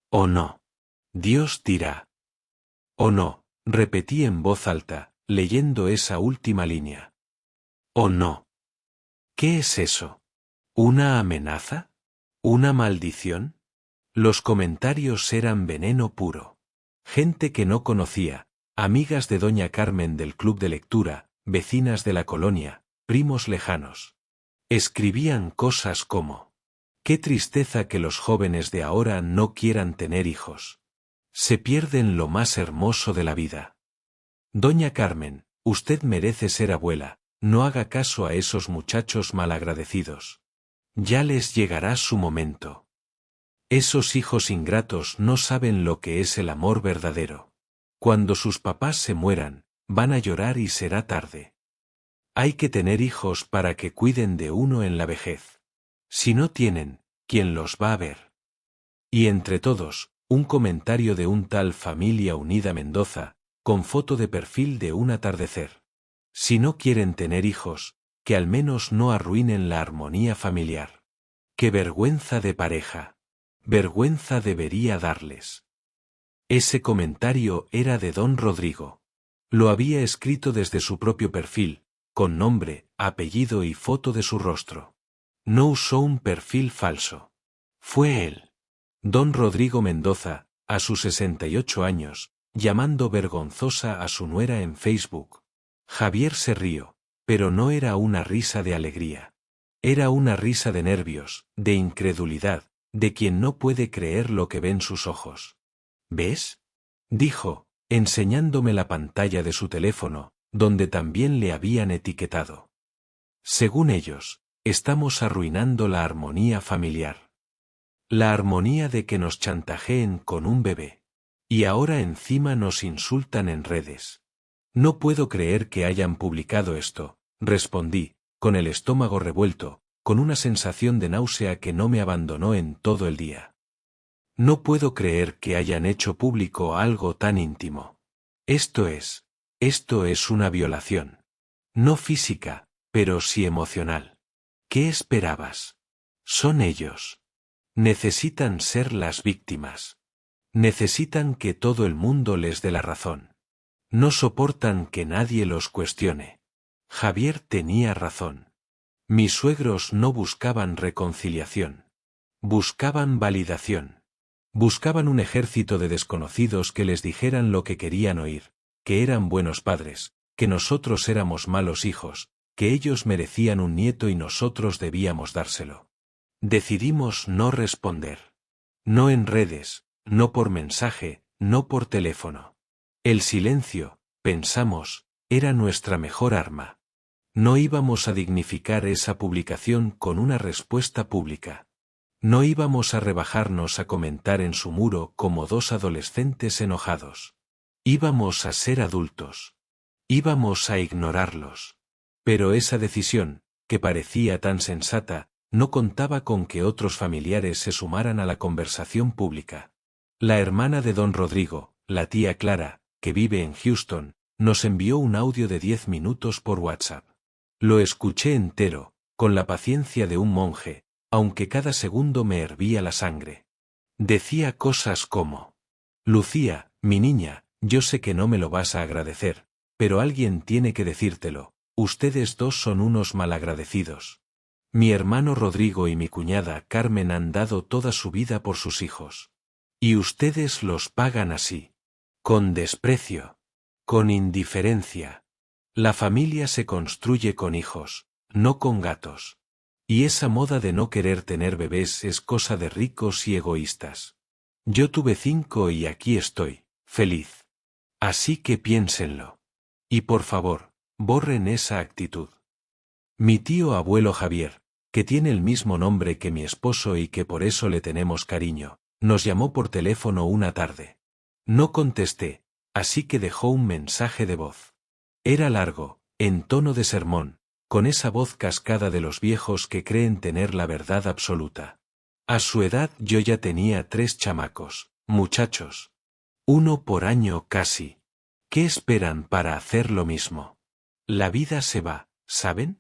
¿O no? Dios dirá. ¿O no? Repetí en voz alta, leyendo esa última línea. ¿O no? ¿Qué es eso? ¿Una amenaza? ¿Una maldición? Los comentarios eran veneno puro. Gente que no conocía, amigas de doña Carmen del club de lectura, vecinas de la colonia, primos lejanos. Escribían cosas como: qué tristeza que los jóvenes de ahora no quieran tener hijos. Se pierden lo más hermoso de la vida. Doña Carmen, usted merece ser abuela, no haga caso a esos muchachos malagradecidos. Ya les llegará su momento. Esos hijos ingratos no saben lo que es el amor verdadero. Cuando sus papás se mueran, van a llorar y será tarde. Hay que tener hijos para que cuiden de uno en la vejez. Si no tienen, ¿quién los va a ver? Y entre todos, un comentario de un tal Familia Unida Mendoza, con foto de perfil de un atardecer. Si no quieren tener hijos, que al menos no arruinen la armonía familiar. ¡Qué vergüenza de pareja! Vergüenza debería darles. Ese comentario era de don Rodrigo. Lo había escrito desde su propio perfil, con nombre, apellido y foto de su rostro. No usó un perfil falso. Fue él. Don Rodrigo Mendoza, a sus 68 años, llamando vergonzosa a su nuera en Facebook. Javier se rió, pero no era una risa de alegría. Era una risa de nervios, de incredulidad, de quien no puede creer lo que ven sus ojos. ¿Ves?, dijo, enseñándome la pantalla de su teléfono, donde también le habían etiquetado. Según ellos, estamos arruinando la armonía familiar. La armonía de que nos chantajeen con un bebé. Y ahora encima nos insultan en redes. No puedo creer que hayan publicado esto, respondí, con el estómago revuelto, con una sensación de náusea que no me abandonó en todo el día. No puedo creer que hayan hecho público algo tan íntimo. Esto es una violación. No física, pero sí emocional. ¿Qué esperabas? Son ellos. Necesitan ser las víctimas. Necesitan que todo el mundo les dé la razón. No soportan que nadie los cuestione. Javier tenía razón. Mis suegros no buscaban reconciliación. Buscaban validación. Buscaban un ejército de desconocidos que les dijeran lo que querían oír, que eran buenos padres, que nosotros éramos malos hijos, que ellos merecían un nieto y nosotros debíamos dárselo. Decidimos no responder. No en redes, no por mensaje, no por teléfono. El silencio, pensamos, era nuestra mejor arma. No íbamos a dignificar esa publicación con una respuesta pública. No íbamos a rebajarnos a comentar en su muro como dos adolescentes enojados. Íbamos a ser adultos. Íbamos a ignorarlos. Pero esa decisión, que parecía tan sensata, no contaba con que otros familiares se sumaran a la conversación pública. La hermana de don Rodrigo, la tía Clara, que vive en Houston, nos envió un audio de 10 minutos por WhatsApp. Lo escuché entero, con la paciencia de un monje, aunque cada segundo me hervía la sangre. Decía cosas como: Lucía, mi niña, yo sé que no me lo vas a agradecer, pero alguien tiene que decírtelo, ustedes dos son unos malagradecidos. Mi hermano Rodrigo y mi cuñada Carmen han dado toda su vida por sus hijos. Y ustedes los pagan así. Con desprecio. Con indiferencia. La familia se construye con hijos, no con gatos. Y esa moda de no querer tener bebés es cosa de ricos y egoístas. Yo tuve 5 y aquí estoy, feliz. Así que piénsenlo. Y por favor, borren esa actitud. Mi tío abuelo Javier, que tiene el mismo nombre que mi esposo y que por eso le tenemos cariño, nos llamó por teléfono una tarde. No contesté, así que dejó un mensaje de voz. Era largo, en tono de sermón, con esa voz cascada de los viejos que creen tener la verdad absoluta. A su edad yo ya tenía 3 chamacos, muchachos. 1 por año casi. ¿Qué esperan para hacer lo mismo? La vida se va, ¿saben?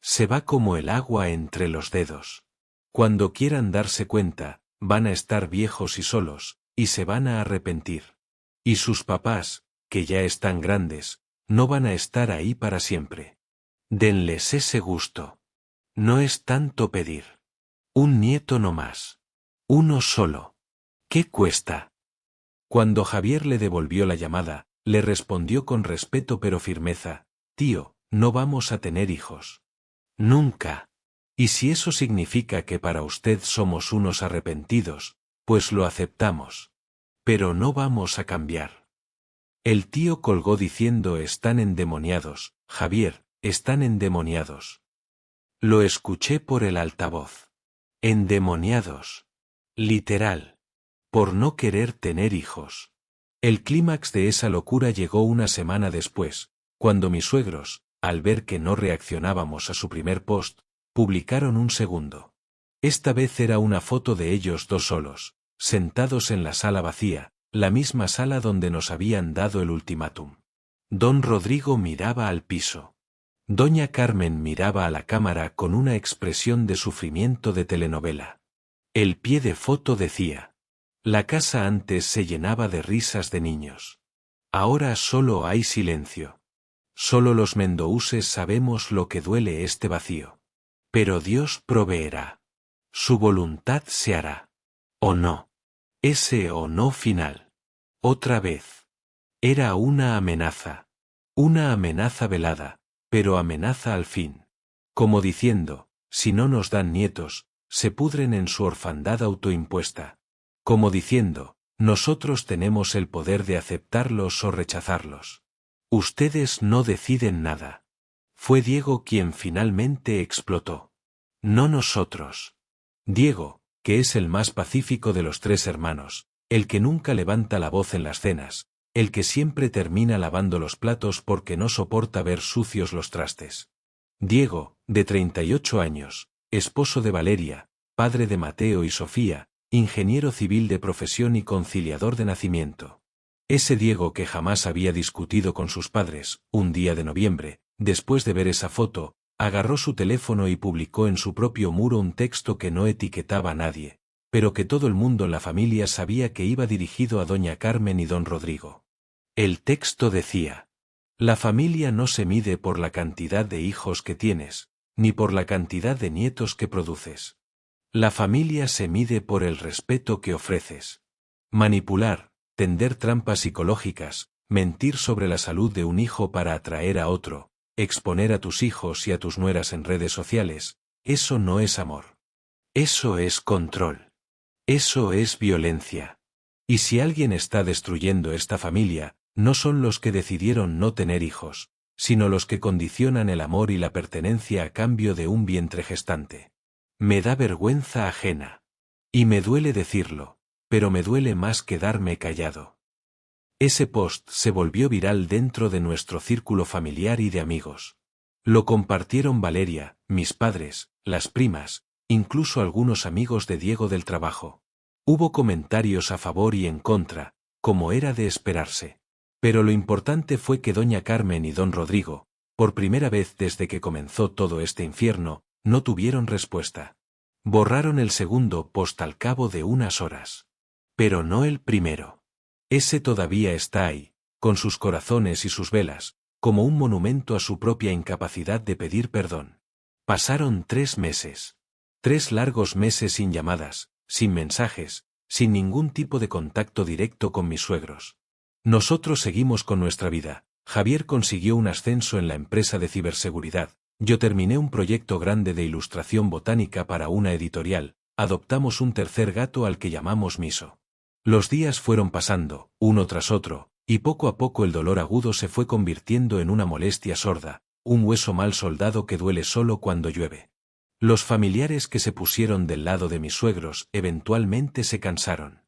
Se va como el agua entre los dedos. Cuando quieran darse cuenta, van a estar viejos y solos, y se van a arrepentir. Y sus papás, que ya están grandes, no van a estar ahí para siempre. Denles ese gusto. No es tanto pedir. Un nieto no más. Uno solo. ¿Qué cuesta? Cuando Javier le devolvió la llamada, le respondió con respeto pero firmeza: tío, no vamos a tener hijos. Nunca. Y si eso significa que para usted somos unos arrepentidos, pues lo aceptamos. Pero no vamos a cambiar. El tío colgó diciendo: están endemoniados, Javier, están endemoniados. Lo escuché por el altavoz. Endemoniados. Literal. Por no querer tener hijos. El clímax de esa locura llegó una semana después, cuando mis suegros, al ver que no reaccionábamos a su primer post, publicaron un segundo. Esta vez era una foto de ellos 2 solos, sentados en la sala vacía, la misma sala donde nos habían dado el ultimátum. Don Rodrigo miraba al piso. Doña Carmen miraba a la cámara con una expresión de sufrimiento de telenovela. El pie de foto decía: la casa antes se llenaba de risas de niños. Ahora solo hay silencio. Solo los mendouses sabemos lo que duele este vacío. Pero Dios proveerá. Su voluntad se hará. ¿O no? Ese o no final. Otra vez. Era una amenaza. Una amenaza velada, pero amenaza al fin. Como diciendo: si no nos dan nietos, se pudren en su orfandad autoimpuesta. Como diciendo: nosotros tenemos el poder de aceptarlos o rechazarlos. Ustedes no deciden nada. Fue Diego quien finalmente explotó. No nosotros. Diego, que es el más pacífico de los 3 hermanos, el que nunca levanta la voz en las cenas, el que siempre termina lavando los platos porque no soporta ver sucios los trastes. Diego, de 38 años, esposo de Valeria, padre de Mateo y Sofía, ingeniero civil de profesión y conciliador de nacimiento. Ese Diego que jamás había discutido con sus padres, un día de noviembre, después de ver esa foto, agarró su teléfono y publicó en su propio muro un texto que no etiquetaba a nadie, pero que todo el mundo en la familia sabía que iba dirigido a doña Carmen y don Rodrigo. El texto decía: la familia no se mide por la cantidad de hijos que tienes, ni por la cantidad de nietos que produces. La familia se mide por el respeto que ofreces. Manipular, tender trampas psicológicas, mentir sobre la salud de un hijo para atraer a otro, exponer a tus hijos y a tus nueras en redes sociales, eso no es amor. Eso es control. Eso es violencia. Y si alguien está destruyendo esta familia, no son los que decidieron no tener hijos, sino los que condicionan el amor y la pertenencia a cambio de un vientre gestante. Me da vergüenza ajena. Y me duele decirlo, pero me duele más quedarme callado. Ese post se volvió viral dentro de nuestro círculo familiar y de amigos. Lo compartieron Valeria, mis padres, las primas, incluso algunos amigos de Diego del trabajo. Hubo comentarios a favor y en contra, como era de esperarse. Pero lo importante fue que doña Carmen y don Rodrigo, por primera vez desde que comenzó todo este infierno, no tuvieron respuesta. Borraron el segundo post al cabo de unas horas. Pero no el primero. Ese todavía está ahí, con sus corazones y sus velas, como un monumento a su propia incapacidad de pedir perdón. Pasaron 3 meses. 3 largos meses sin llamadas, sin mensajes, sin ningún tipo de contacto directo con mis suegros. Nosotros seguimos con nuestra vida, Javier consiguió un ascenso en la empresa de ciberseguridad, yo terminé un proyecto grande de ilustración botánica para una editorial, adoptamos un tercer gato al que llamamos Miso. Los días fueron pasando, uno tras otro, y poco a poco el dolor agudo se fue convirtiendo en una molestia sorda, un hueso mal soldado que duele solo cuando llueve. Los familiares que se pusieron del lado de mis suegros eventualmente se cansaron.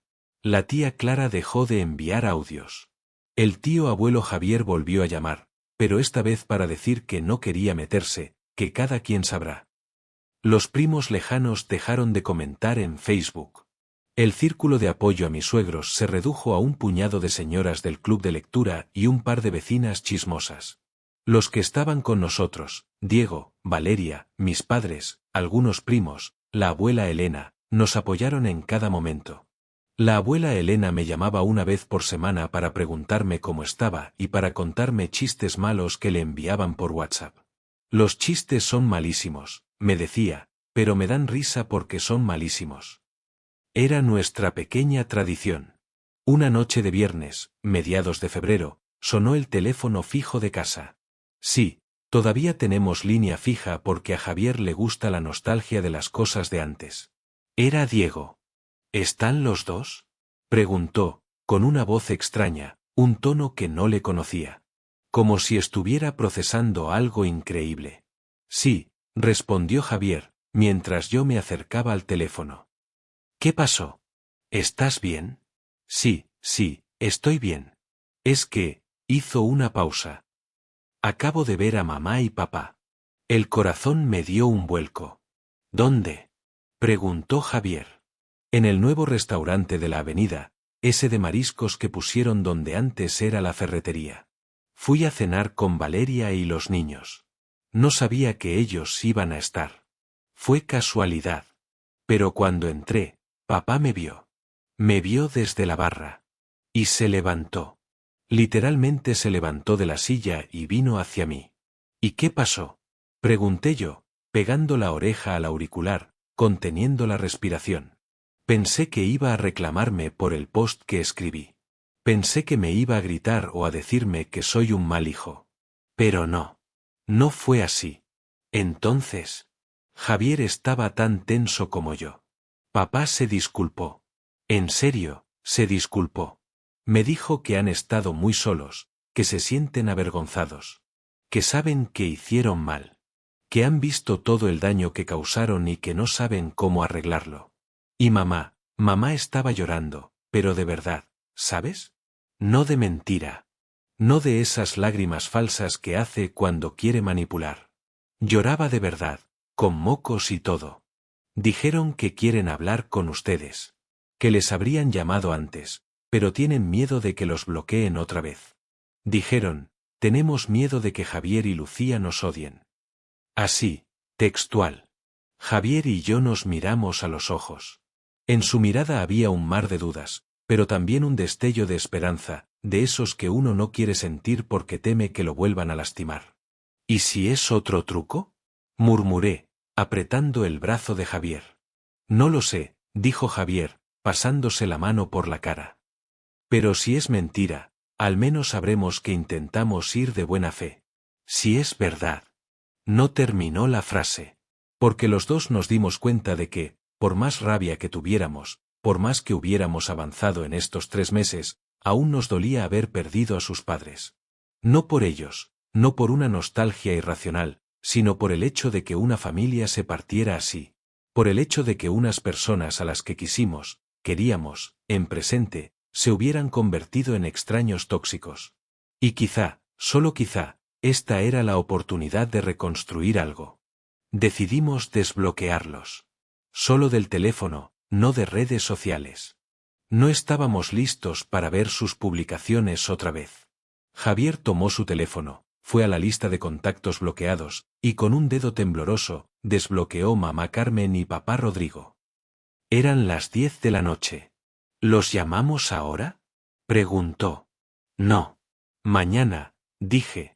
La tía Clara dejó de enviar audios. El tío abuelo Javier volvió a llamar, pero esta vez para decir que no quería meterse, que cada quien sabrá. Los primos lejanos dejaron de comentar en Facebook. El círculo de apoyo a mis suegros se redujo a un puñado de señoras del club de lectura y un par de vecinas chismosas. Los que estaban con nosotros, Diego, Valeria, mis padres, algunos primos, la abuela Elena, nos apoyaron en cada momento. La abuela Elena me llamaba una vez por semana para preguntarme cómo estaba y para contarme chistes malos que le enviaban por WhatsApp. Los chistes son malísimos, me decía, pero me dan risa porque son malísimos. Era nuestra pequeña tradición. Una noche de viernes, mediados de febrero, sonó el teléfono fijo de casa. Sí, todavía tenemos línea fija porque a Javier le gusta la nostalgia de las cosas de antes. Era Diego. ¿Están los dos?, preguntó, con una voz extraña, un tono que no le conocía. Como si estuviera procesando algo increíble. Sí, respondió Javier, mientras yo me acercaba al teléfono. ¿Qué pasó? ¿Estás bien? Sí, estoy bien. Es que, hizo una pausa. Acabo de ver a mamá y papá. El corazón me dio un vuelco. ¿Dónde?, preguntó Javier. En el nuevo restaurante de la avenida, ese de mariscos que pusieron donde antes era la ferretería. Fui a cenar con Valeria y los niños. No sabía que ellos iban a estar. Fue casualidad. Pero cuando entré, papá me vio. Me vio desde la barra. Y se levantó. Literalmente se levantó de la silla y vino hacia mí. ¿Y qué pasó?, pregunté yo, pegando la oreja al auricular, conteniendo la respiración. Pensé que iba a reclamarme por el post que escribí. Pensé que me iba a gritar o a decirme que soy un mal hijo. Pero no. No fue así. Entonces, Javier estaba tan tenso como yo. Papá se disculpó. En serio, se disculpó. Me dijo que han estado muy solos, que se sienten avergonzados. Que saben que hicieron mal. Que han visto todo el daño que causaron y que no saben cómo arreglarlo. Y mamá estaba llorando, pero de verdad, ¿sabes? No de mentira. No de esas lágrimas falsas que hace cuando quiere manipular. Lloraba de verdad, con mocos y todo. Dijeron que quieren hablar con ustedes. Que les habrían llamado antes, pero tienen miedo de que los bloqueen otra vez. Dijeron, tenemos miedo de que Javier y Lucía nos odien. Así, textual. Javier y yo nos miramos a los ojos. En su mirada había un mar de dudas, pero también un destello de esperanza, de esos que uno no quiere sentir porque teme que lo vuelvan a lastimar. ¿Y si es otro truco?, murmuré, apretando el brazo de Javier. No lo sé, dijo Javier, pasándose la mano por la cara. Pero si es mentira, al menos sabremos que intentamos ir de buena fe. Si es verdad. No terminó la frase. Porque los dos nos dimos cuenta de que, por más rabia que tuviéramos, por más que hubiéramos avanzado en estos 3 meses, aún nos dolía haber perdido a sus padres. No por ellos, no por una nostalgia irracional, sino por el hecho de que una familia se partiera así. Por el hecho de que unas personas a las que quisimos, queríamos, en presente, se hubieran convertido en extraños tóxicos. Y quizá, solo quizá, esta era la oportunidad de reconstruir algo. Decidimos desbloquearlos. Solo del teléfono, no de redes sociales. No estábamos listos para ver sus publicaciones otra vez. Javier tomó su teléfono, fue a la lista de contactos bloqueados, y con un dedo tembloroso, desbloqueó mamá Carmen y papá Rodrigo. Eran las 10 de la noche. ¿Los llamamos ahora?, preguntó. No. Mañana, dije.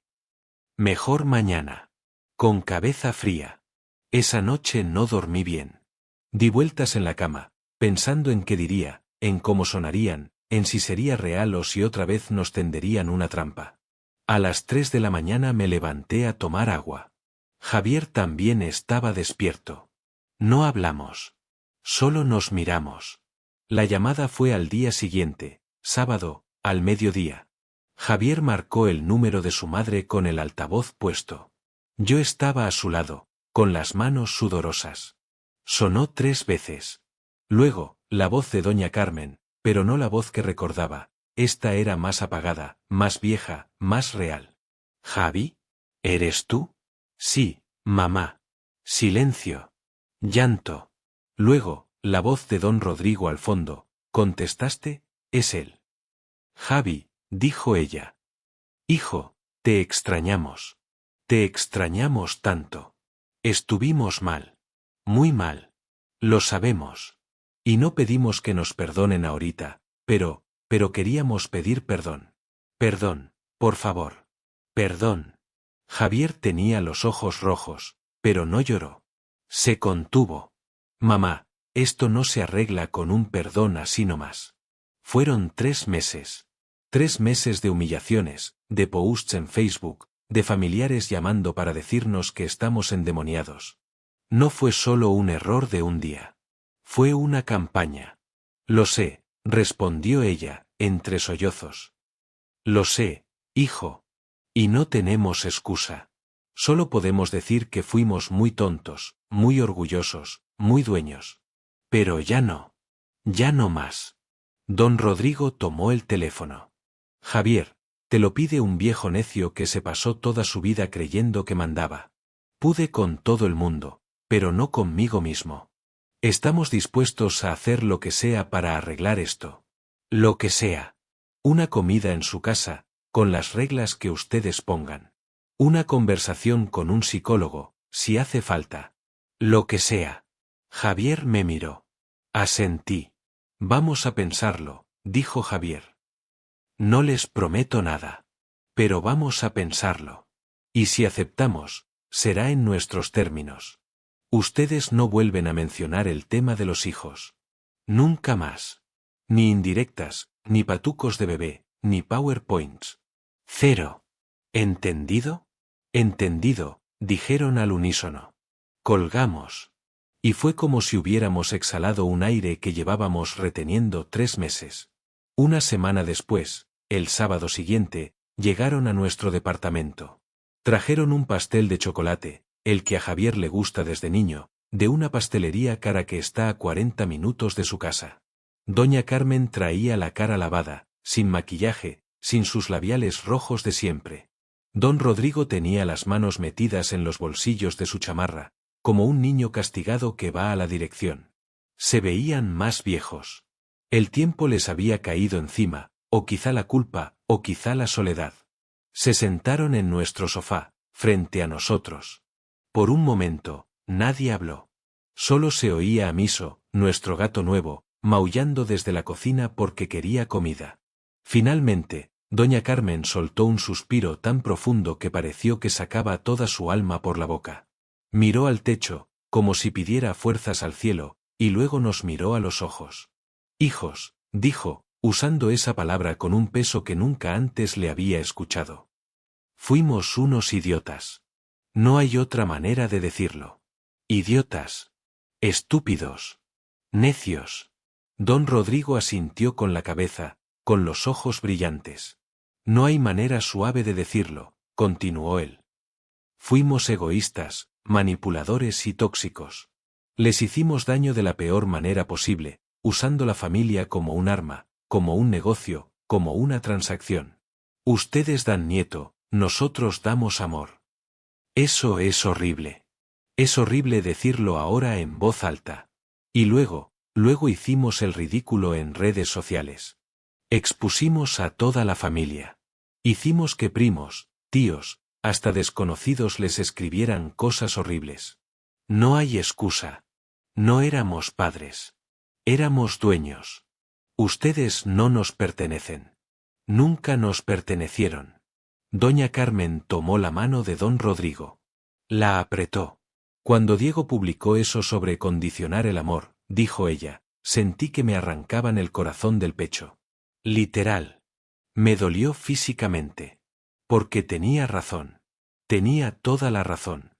Mejor mañana. Con cabeza fría. Esa noche no dormí bien. Di vueltas en la cama, pensando en qué diría, en cómo sonarían, en si sería real o si otra vez nos tenderían una trampa. A las 3 de la mañana me levanté a tomar agua. Javier también estaba despierto. No hablamos. Solo nos miramos. La llamada fue al día siguiente, sábado, al mediodía. Javier marcó el número de su madre con el altavoz puesto. Yo estaba a su lado, con las manos sudorosas. Sonó 3 veces. Luego, la voz de doña Carmen, pero no la voz que recordaba. Esta era más apagada, más vieja, más real. «¿Javi? ¿Eres tú?» «Sí, mamá». Silencio. Llanto. Luego, la voz de don Rodrigo al fondo. «¿Contestaste? Es él». «Javi», dijo ella. «Hijo, te extrañamos. Te extrañamos tanto. Estuvimos mal. Muy mal. Lo sabemos. Y no pedimos que nos perdonen ahorita, pero queríamos pedir perdón. Perdón, por favor. Perdón». Javier tenía los ojos rojos, pero no lloró. Se contuvo. «Mamá, esto no se arregla con un perdón así nomás». Fueron 3 meses. 3 meses de humillaciones, de posts en Facebook, de familiares llamando para decirnos que estamos endemoniados. No fue solo un error de un día. Fue una campaña. «Lo sé», respondió ella, entre sollozos. «Lo sé, hijo. Y no tenemos excusa. Solo podemos decir que fuimos muy tontos, muy orgullosos, muy dueños. Pero ya no. Ya no más». Don Rodrigo tomó el teléfono. «Javier, te lo pide un viejo necio que se pasó toda su vida creyendo que mandaba. Pude con todo el mundo, pero no conmigo mismo. Estamos dispuestos a hacer lo que sea para arreglar esto. Lo que sea. Una comida en su casa, con las reglas que ustedes pongan. Una conversación con un psicólogo, si hace falta. Lo que sea». Javier me miró. Asentí. «Vamos a pensarlo», dijo Javier. «No les prometo nada. Pero vamos a pensarlo. Y si aceptamos, será en nuestros términos. Ustedes no vuelven a mencionar el tema de los hijos. Nunca más. Ni indirectas, ni patucos de bebé, ni PowerPoints. 0. ¿Entendido?» «Entendido», dijeron al unísono. Colgamos. Y fue como si hubiéramos exhalado un aire que llevábamos reteniendo 3 meses. Una semana después, el sábado siguiente, llegaron a nuestro departamento. Trajeron un pastel de chocolate, el que a Javier le gusta desde niño, de una pastelería cara que está a 40 minutos de su casa. Doña Carmen traía la cara lavada, sin maquillaje, sin sus labiales rojos de siempre. Don Rodrigo tenía las manos metidas en los bolsillos de su chamarra, como un niño castigado que va a la dirección. Se veían más viejos. El tiempo les había caído encima, o quizá la culpa, o quizá la soledad. Se sentaron en nuestro sofá, frente a nosotros. Por un momento, nadie habló. Solo se oía a Miso, nuestro gato nuevo, maullando desde la cocina porque quería comida. Finalmente, doña Carmen soltó un suspiro tan profundo que pareció que sacaba toda su alma por la boca. Miró al techo, como si pidiera fuerzas al cielo, y luego nos miró a los ojos. «Hijos», dijo, usando esa palabra con un peso que nunca antes le había escuchado. «Fuimos unos idiotas. No hay otra manera de decirlo. Idiotas. Estúpidos. Necios». Don Rodrigo asintió con la cabeza, con los ojos brillantes. «No hay manera suave de decirlo», continuó él. «Fuimos egoístas, manipuladores y tóxicos. Les hicimos daño de la peor manera posible, usando la familia como un arma, como un negocio, como una transacción. Ustedes dan nieto, nosotros damos amor. Eso es horrible. Es horrible decirlo ahora en voz alta. Y luego hicimos el ridículo en redes sociales. Expusimos a toda la familia. Hicimos que primos, tíos, hasta desconocidos les escribieran cosas horribles. No hay excusa. No éramos padres. Éramos dueños. Ustedes no nos pertenecen. Nunca nos pertenecieron». Doña Carmen tomó la mano de don Rodrigo. La apretó. «Cuando Diego publicó eso sobre condicionar el amor», dijo ella, «sentí que me arrancaban el corazón del pecho. Literal. Me dolió físicamente. Porque tenía razón. Tenía toda la razón.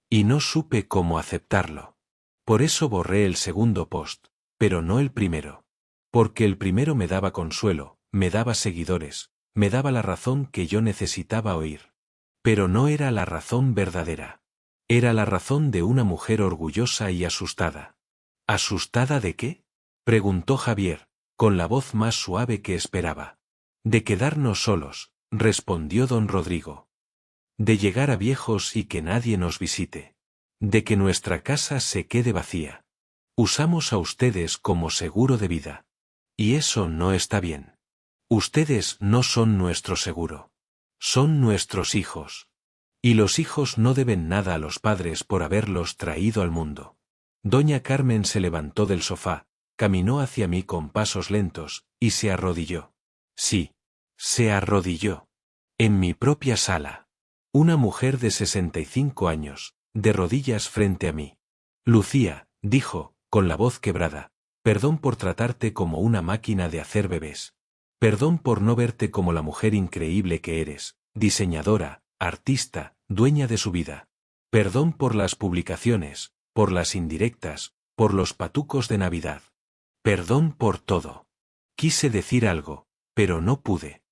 Y no supe cómo aceptarlo. Por eso borré el segundo post, pero no el primero. Porque el primero me daba consuelo, me daba seguidores, me daba la razón que yo necesitaba oír. Pero no era la razón verdadera. Era la razón de una mujer orgullosa y asustada. ¿Asustada de qué?, preguntó Javier, con la voz más suave que esperaba. De quedarnos solos, respondió don Rodrigo. De llegar a viejos y que nadie nos visite. De que nuestra casa se quede vacía. Usamos a ustedes como seguro de vida. Y eso no está bien. Ustedes no son nuestro seguro. Son nuestros hijos. Y los hijos no deben nada a los padres por haberlos traído al mundo. Doña Carmen se levantó del sofá, caminó hacia mí con pasos lentos, y se arrodilló. Sí, se arrodilló. En mi propia sala. Una mujer de 65 años, de rodillas frente a mí. Lucía, dijo, con la voz quebrada, perdón por tratarte como una máquina de hacer bebés. Perdón por no verte como la mujer increíble que eres, diseñadora, artista, dueña de su vida. Perdón por las publicaciones, por las indirectas, por los patucos de Navidad. Perdón por todo. Quise decir algo, pero no pude.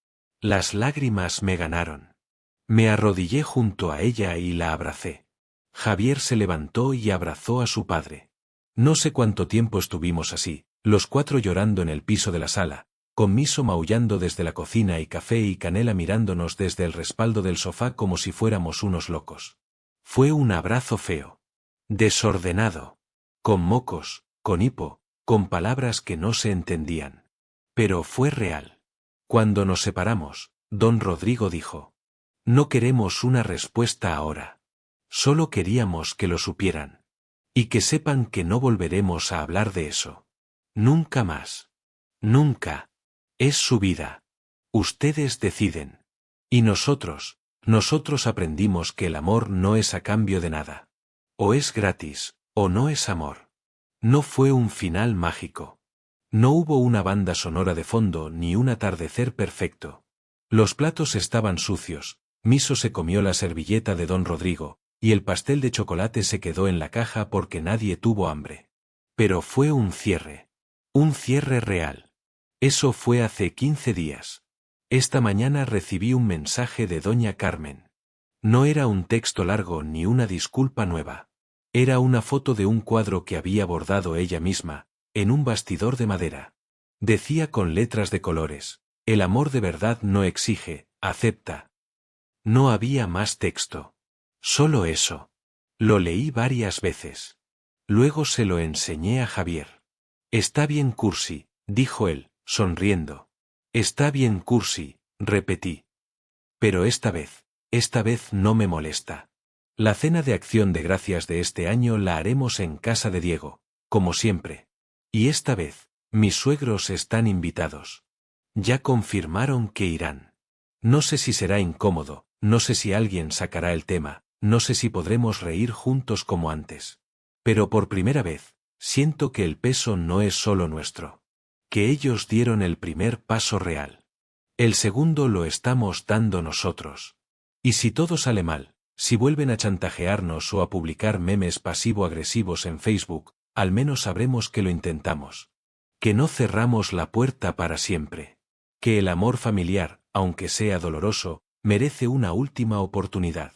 Las lágrimas me ganaron. Me arrodillé junto a ella y la abracé. Javier se levantó y abrazó a su padre. No sé cuánto tiempo estuvimos así, los cuatro llorando en el piso de la sala, con Miso maullando desde la cocina y Café y Canela mirándonos desde el respaldo del sofá como si fuéramos unos locos. Fue un abrazo feo. Desordenado. Con mocos, con hipo, con palabras que no se entendían. Pero fue real. Cuando nos separamos, don Rodrigo dijo: no queremos una respuesta ahora. Solo queríamos que lo supieran. Y que sepan que no volveremos a hablar de eso. Nunca más. Nunca. Es su vida. Ustedes deciden. Y nosotros aprendimos que el amor no es a cambio de nada. O es gratis, o no es amor. No fue un final mágico. No hubo una banda sonora de fondo ni un atardecer perfecto. Los platos estaban sucios, Miso se comió la servilleta de don Rodrigo, y el pastel de chocolate se quedó en la caja porque nadie tuvo hambre. Pero fue un cierre. Un cierre real. Eso fue hace 15 días. Esta mañana recibí un mensaje de doña Carmen. No era un texto largo ni una disculpa nueva. Era una foto de un cuadro que había bordado ella misma, en un bastidor de madera. Decía con letras de colores: el amor de verdad no exige, acepta. No había más texto. Solo eso. Lo leí varias veces. Luego se lo enseñé a Javier. Está bien cursi, dijo él, sonriendo. Está bien cursi, repetí. Pero esta vez no me molesta. La cena de acción de gracias de este año la haremos en casa de Diego, como siempre. Y esta vez, mis suegros están invitados. Ya confirmaron que irán. No sé si será incómodo, no sé si alguien sacará el tema, no sé si podremos reír juntos como antes. Pero por primera vez, siento que el peso no es solo nuestro. Que ellos dieron el primer paso real. El segundo lo estamos dando nosotros. Y si todo sale mal, si vuelven a chantajearnos o a publicar memes pasivo-agresivos en Facebook, al menos sabremos que lo intentamos. Que no cerramos la puerta para siempre. Que el amor familiar, aunque sea doloroso, merece una última oportunidad.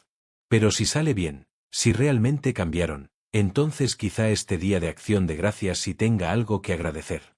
Pero si sale bien, si realmente cambiaron, entonces quizá este día de acción de gracias sí tenga algo que agradecer.